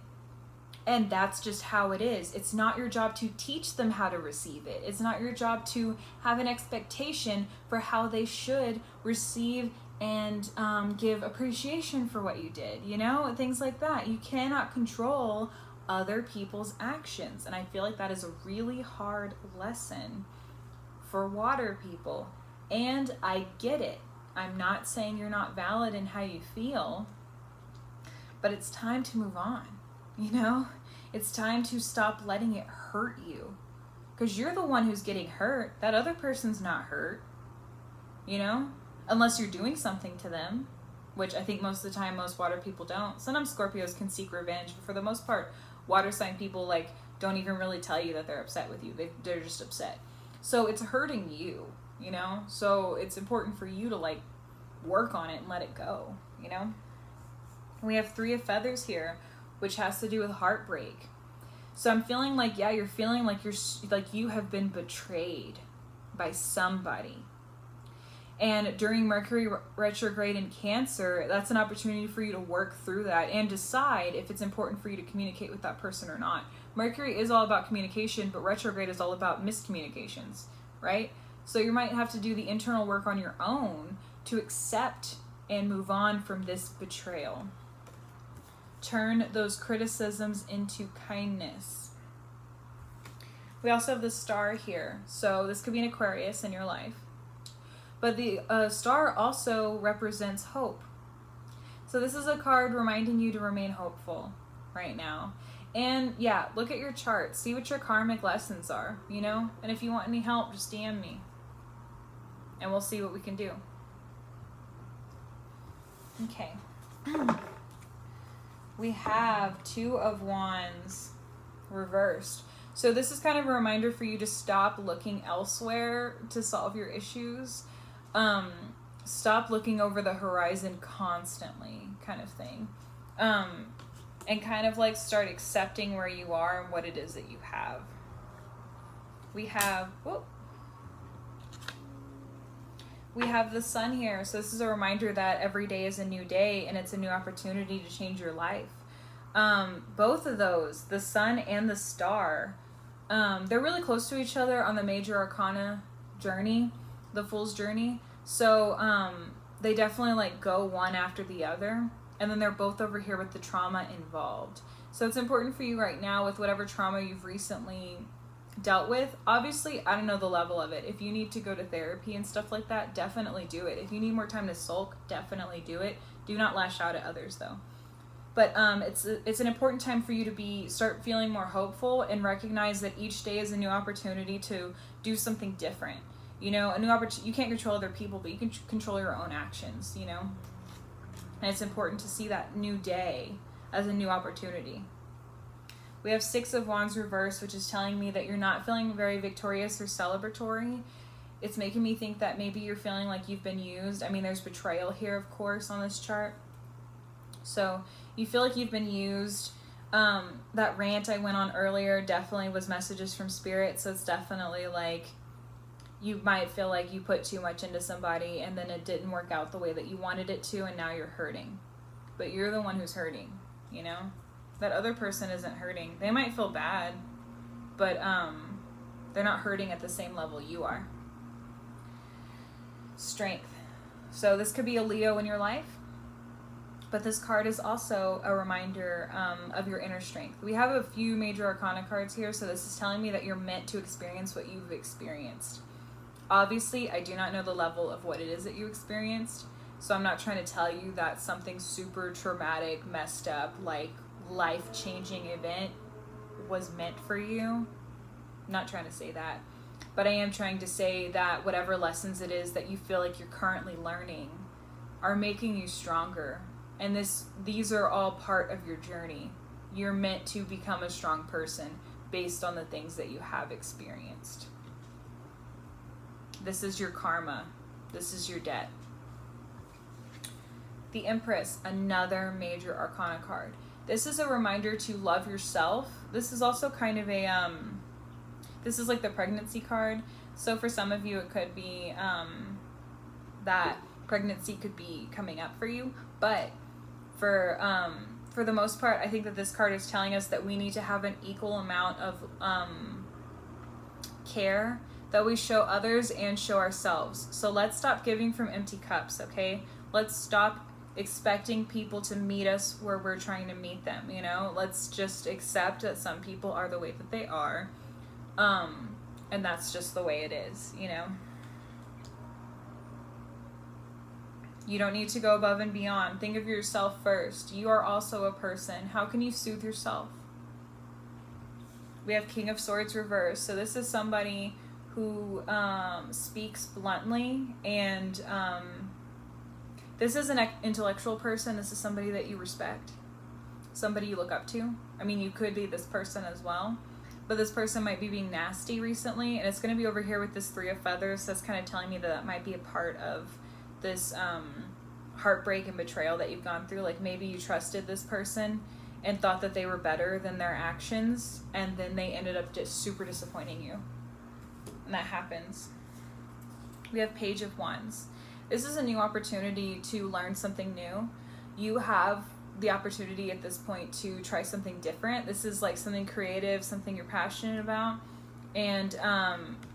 And that's just how it is. It's not your job to teach them how to receive it. It's not your job to have an expectation for how they should receive and give appreciation for what you did, you know, things like that. You cannot control other people's actions. And I feel like that is a really hard lesson for water people. And I get it. I'm not saying you're not valid in how you feel, but it's time to move on, you know? It's time to stop letting it hurt you, because you're the one who's getting hurt. That other person's not hurt, you know? Unless you're doing something to them, which I think most of the time most water people don't. Sometimes Scorpios can seek revenge, but for the most part, water sign people don't even really tell you that they're upset with you. They're just upset. So it's hurting you, you know? So it's important for you to work on it and let it go, you know? We have 3 of feathers here, which has to do with heartbreak. So I'm feeling you're feeling like you have been betrayed by somebody. And during Mercury retrograde in Cancer, that's an opportunity for you to work through that and decide if it's important for you to communicate with that person or not. Mercury is all about communication, but retrograde is all about miscommunications, right? So you might have to do the internal work on your own to accept and move on from this betrayal. turn those criticisms into kindness. We also have the star here. So this could be an Aquarius in your life. But the star also represents hope. So this is a card reminding you to remain hopeful right now. And yeah, look at your chart. See what your karmic lessons are, you know? And if you want any help, just DM me. And we'll see what we can do. Okay. We have Two of Wands reversed. So this is kind of a reminder for you to stop looking elsewhere to solve your issues. Stop looking over the horizon constantly, kind of thing. And kind of like start accepting where you are and what it is that you have. We have the sun here. So this is a reminder that every day is a new day and it's a new opportunity to change your life. Both of those, the sun and the star, they're really close to each other on the major arcana journey, the fool's journey. So they definitely like go one after the other. And then they're both over here with the trauma involved. So it's important for you right now with whatever trauma you've recently dealt with. Obviously, I don't know the level of it. If you need to go to therapy and stuff like that, definitely do it. If you need more time to sulk, definitely do it. Do not lash out at others though. But it's an important time for you to start feeling more hopeful and recognize that each day is a new opportunity to do something different. You know, a new opportunity. You can't control other people, but you can control your own actions, you know? And it's important to see that new day as a new opportunity. We have Six of Wands reversed, which is telling me that you're not feeling very victorious or celebratory. It's making me think that maybe you're feeling like you've been used. I mean, there's betrayal here, of course, on this chart. So you feel like you've been used. That rant I went on earlier definitely was messages from spirit. So it's definitely like you might feel like you put too much into somebody and then it didn't work out the way that you wanted it to, and now you're hurting. But you're the one who's hurting, you know? That other person isn't hurting. They might feel bad, but they're not hurting at the same level you are. Strength. So this could be a Leo in your life, but this card is also a reminder of your inner strength. We have a few major arcana cards here, so this is telling me that you're meant to experience what you've experienced. Obviously, I do not know the level of what it is that you experienced, so I'm not trying to tell you that something super traumatic, messed up, like life-changing event was meant for you. I'm not trying to say that, but I am trying to say that whatever lessons it is that you feel like you're currently learning are making you stronger, and these are all part of your journey. You're meant to become a strong person based on the things that you have experienced. This is your karma. This is your debt. The Empress, another major arcana card. This is a reminder to love yourself. This is also kind of a, this is like the pregnancy card. So for some of you, it could be that pregnancy could be coming up for you. But for the most part, I think that this card is telling us that we need to have an equal amount of care that we show others and show ourselves. So let's stop giving from empty cups, okay? Let's stop expecting people to meet us where we're trying to meet them, you know? Let's just accept that some people are the way that they are. And that's just the way it is, you know? You don't need to go above and beyond. Think of yourself first. You are also a person. How can you soothe yourself? We have King of Swords reversed. So this is somebody who speaks bluntly, and this is an intellectual person. This is somebody that you respect, somebody you look up to. I mean, you could be this person as well, but this person might be being nasty recently, and it's going to be over here with this Three of Feathers. That's kind of telling me that that might be a part of this heartbreak and betrayal that you've gone through. Like maybe you trusted this person and thought that they were better than their actions, and then they ended up just super disappointing you. And that happens. We have Page of Wands. This is a new opportunity to learn something new. You have the opportunity at this point to try something different. This is like something creative, something you're passionate about. And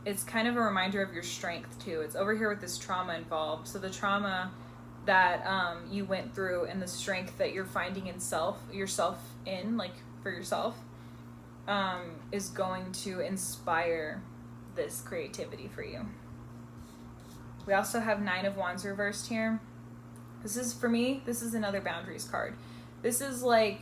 it's kind of a reminder of your strength too. It's over here with this trauma involved. So the trauma that you went through, and the strength that you're finding in yourself in, like, for yourself, is going to inspire this creativity for you. We also have 9 of Wands reversed here. This is, for me, this is another boundaries card. This is like,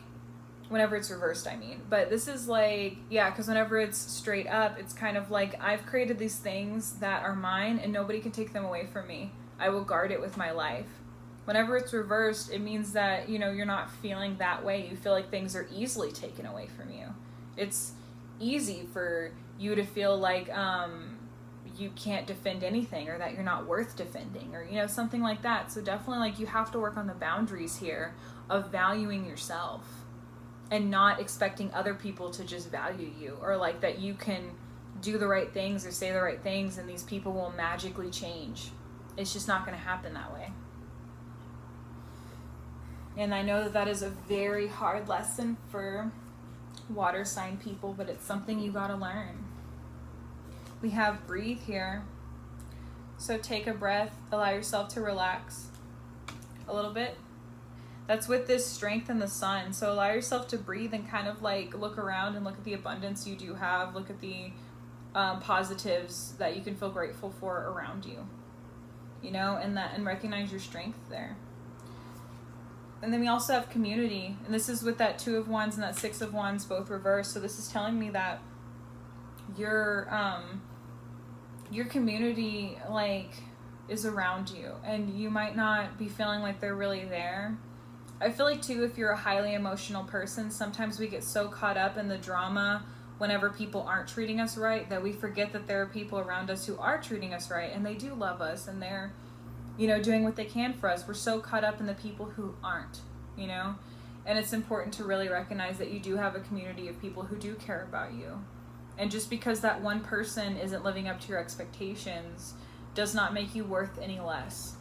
whenever it's reversed, I mean. But this is like, yeah, because whenever it's straight up, it's kind of like, I've created these things that are mine and nobody can take them away from me. I will guard it with my life. Whenever it's reversed, it means that, you know, you're not feeling that way. You feel like things are easily taken away from you. It's easy for you to feel like you can't defend anything, or that you're not worth defending, or, you know, something like that. So definitely, like, you have to work on the boundaries here of valuing yourself and not expecting other people to just value you, or like that you can do the right things or say the right things and these people will magically change. It's just not going to happen that way. And I know that that is a very hard lesson for water sign people, but it's something you got to learn. We have breathe here. So take a breath, allow yourself to relax a little bit. That's with this strength in the sun. So allow yourself to breathe and kind of like look around and look at the abundance you do have. Look at the positives that you can feel grateful for around you, you know, and recognize your strength there. And then we also have community, and this is with that 2 of Wands and that 6 of Wands both reversed. So this is telling me that your community, like, is around you, and you might not be feeling like they're really there. I feel like too, if you're a highly emotional person, sometimes we get so caught up in the drama whenever people aren't treating us right that we forget that there are people around us who are treating us right, and they do love us, and they're, you know, doing what they can for us. We're so caught up in the people who aren't, you know, and it's important to really recognize that you do have a community of people who do care about you. And just because that one person isn't living up to your expectations does not make you worth any less.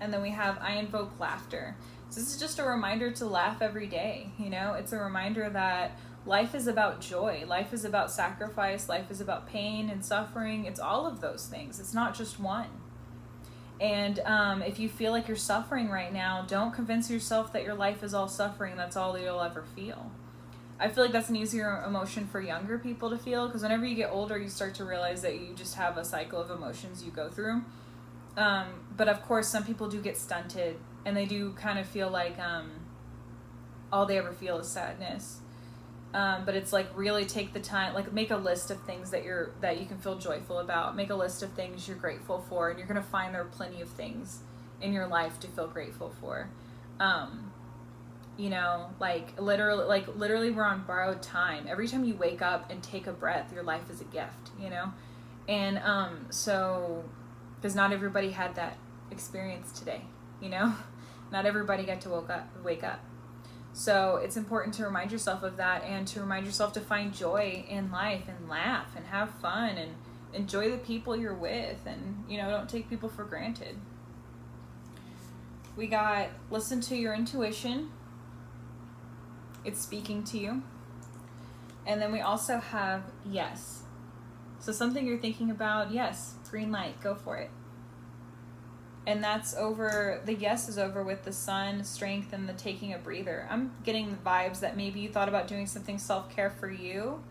And then we have I invoke laughter. So this is just a reminder to laugh every day, you know? It's a reminder that life is about joy. Life is about sacrifice. Life is about pain and suffering. It's all of those things. It's not just one. And if you feel like you're suffering right now, don't convince yourself that your life is all suffering. That's all that you'll ever feel. I feel like that's an easier emotion for younger people to feel, because whenever you get older, you start to realize that you just have a cycle of emotions you go through. But of course, some people do get stunted, and they do kind of feel like all they ever feel is sadness. But it's like, really take the time, like, make a list of things that you can feel joyful about. Make a list of things you're grateful for, and you're gonna find there are plenty of things in your life to feel grateful for. You know, literally we're on borrowed time. Every time you wake up and take a breath, your life is a gift, you know? And so, because not everybody had that experience today, you know? Not everybody got to wake up. So it's important to remind yourself of that, and to remind yourself to find joy in life and laugh and have fun and enjoy the people you're with, and, you know, don't take people for granted. We got listen to your intuition. It's speaking to you. And then we also have yes. So something you're thinking about, yes, green light, go for it. And that's over, the yes is over with the sun, strength, and the taking a breather. I'm getting the vibes that maybe you thought about doing something self-care for you,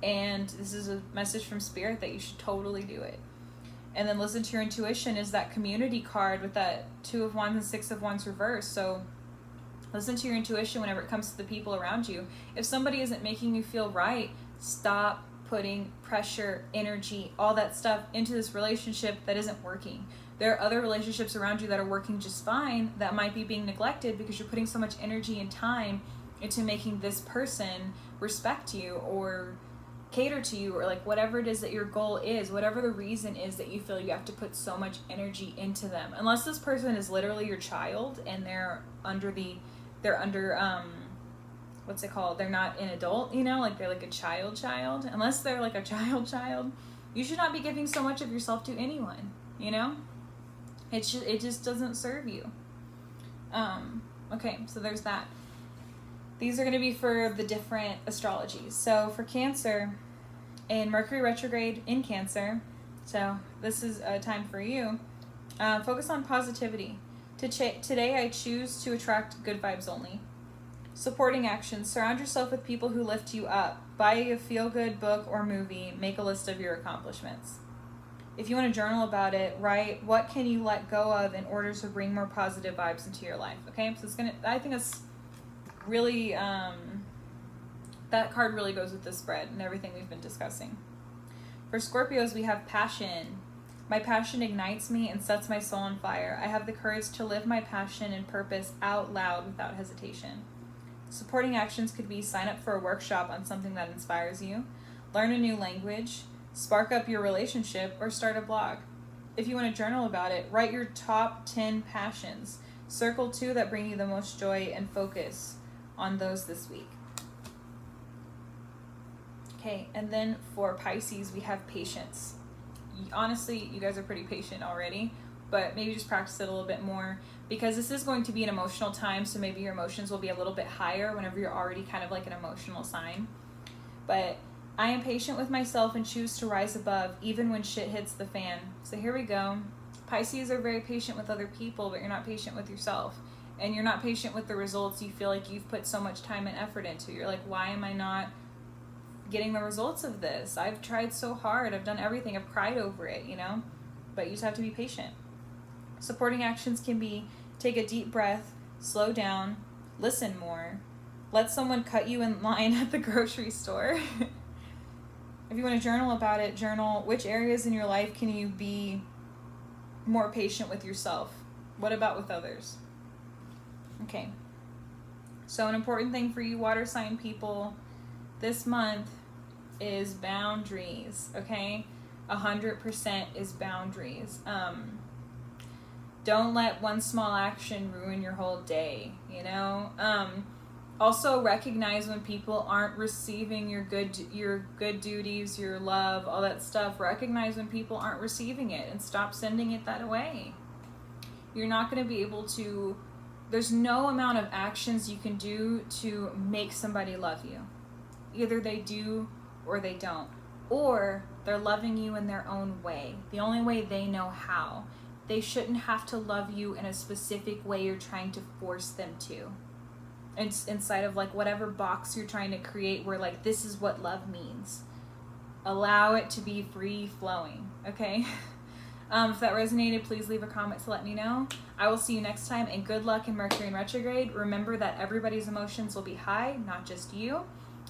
and this is a message from Spirit that you should totally do it. And then listen to your intuition is that community card with that 2 of Wands and 6 of Wands reversed. So listen to your intuition whenever it comes to the people around you. If somebody isn't making you feel right, stop putting pressure, energy, all that stuff into this relationship that isn't working. There are other relationships around you that are working just fine that might be being neglected because you're putting so much energy and time into making this person respect you or cater to you, or like whatever it is that your goal is, whatever the reason is that you feel you have to put so much energy into them. Unless this person is literally your child and they're under what's it called? They're not an adult, you know, like they're like a child. Unless they're like a child, you should not be giving so much of yourself to anyone, you know? It just doesn't serve you. Okay, so there's that. These are going to be for the different astrologies. So for Cancer, in Mercury Retrograde in Cancer, so this is a time for you. Focus on positivity. Today I choose to attract good vibes only. Supporting actions. Surround yourself with people who lift you up. Buy a feel-good book or movie. Make a list of your accomplishments. If you want to journal about it, write what can you let go of in order to bring more positive vibes into your life. Okay, so I think it's really, that card really goes with this spread and everything we've been discussing. For Scorpios, we have passion. My passion ignites me and sets my soul on fire. I have the courage to live my passion and purpose out loud without hesitation. Supporting actions could be sign up for a workshop on something that inspires you, learn a new language, spark up your relationship, or start a blog. If you want to journal about it, write your top 10 passions. Circle 2 that bring you the most joy and focus on those this week. Okay, and then for Pisces, we have patience. Honestly, you guys are pretty patient already, but maybe just practice it a little bit more, because this is going to be an emotional time, so maybe your emotions will be a little bit higher whenever you're already kind of like an emotional sign. But I am patient with myself and choose to rise above even when shit hits the fan. So here we go. Pisces are very patient with other people, but you're not patient with yourself. And you're not patient with the results you feel like you've put so much time and effort into. You're like, why am I not getting the results of this? I've tried so hard. I've done everything. I've cried over it, you know? But you just have to be patient. Supporting actions can be take a deep breath, slow down, listen more, let someone cut you in line at the grocery store. If you want to journal about it, journal which areas in your life can you be more patient with yourself? What about with others? Okay. So an important thing for you water sign people this month is boundaries, okay? 100% is boundaries. Don't let one small action ruin your whole day, you know? Also recognize when people aren't receiving your good duties, your love, all that stuff. Recognize when people aren't receiving it and stop sending it that way. You're not going to be able to, there's no amount of actions you can do to make somebody love you. Either they do or they don't. Or they're loving you in their own way, the only way they know how. They shouldn't have to love you in a specific way you're trying to force them to. It's inside of like whatever box you're trying to create where like this is what love means. Allow it to be free flowing, okay? If that resonated, please leave a comment to let me know. I will see you next time, and good luck in Mercury in retrograde. Remember that everybody's emotions will be high, not just you.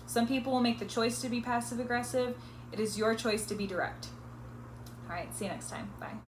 Some people will make the choice to be passive aggressive. It is your choice to be direct. All right, see you next time. Bye.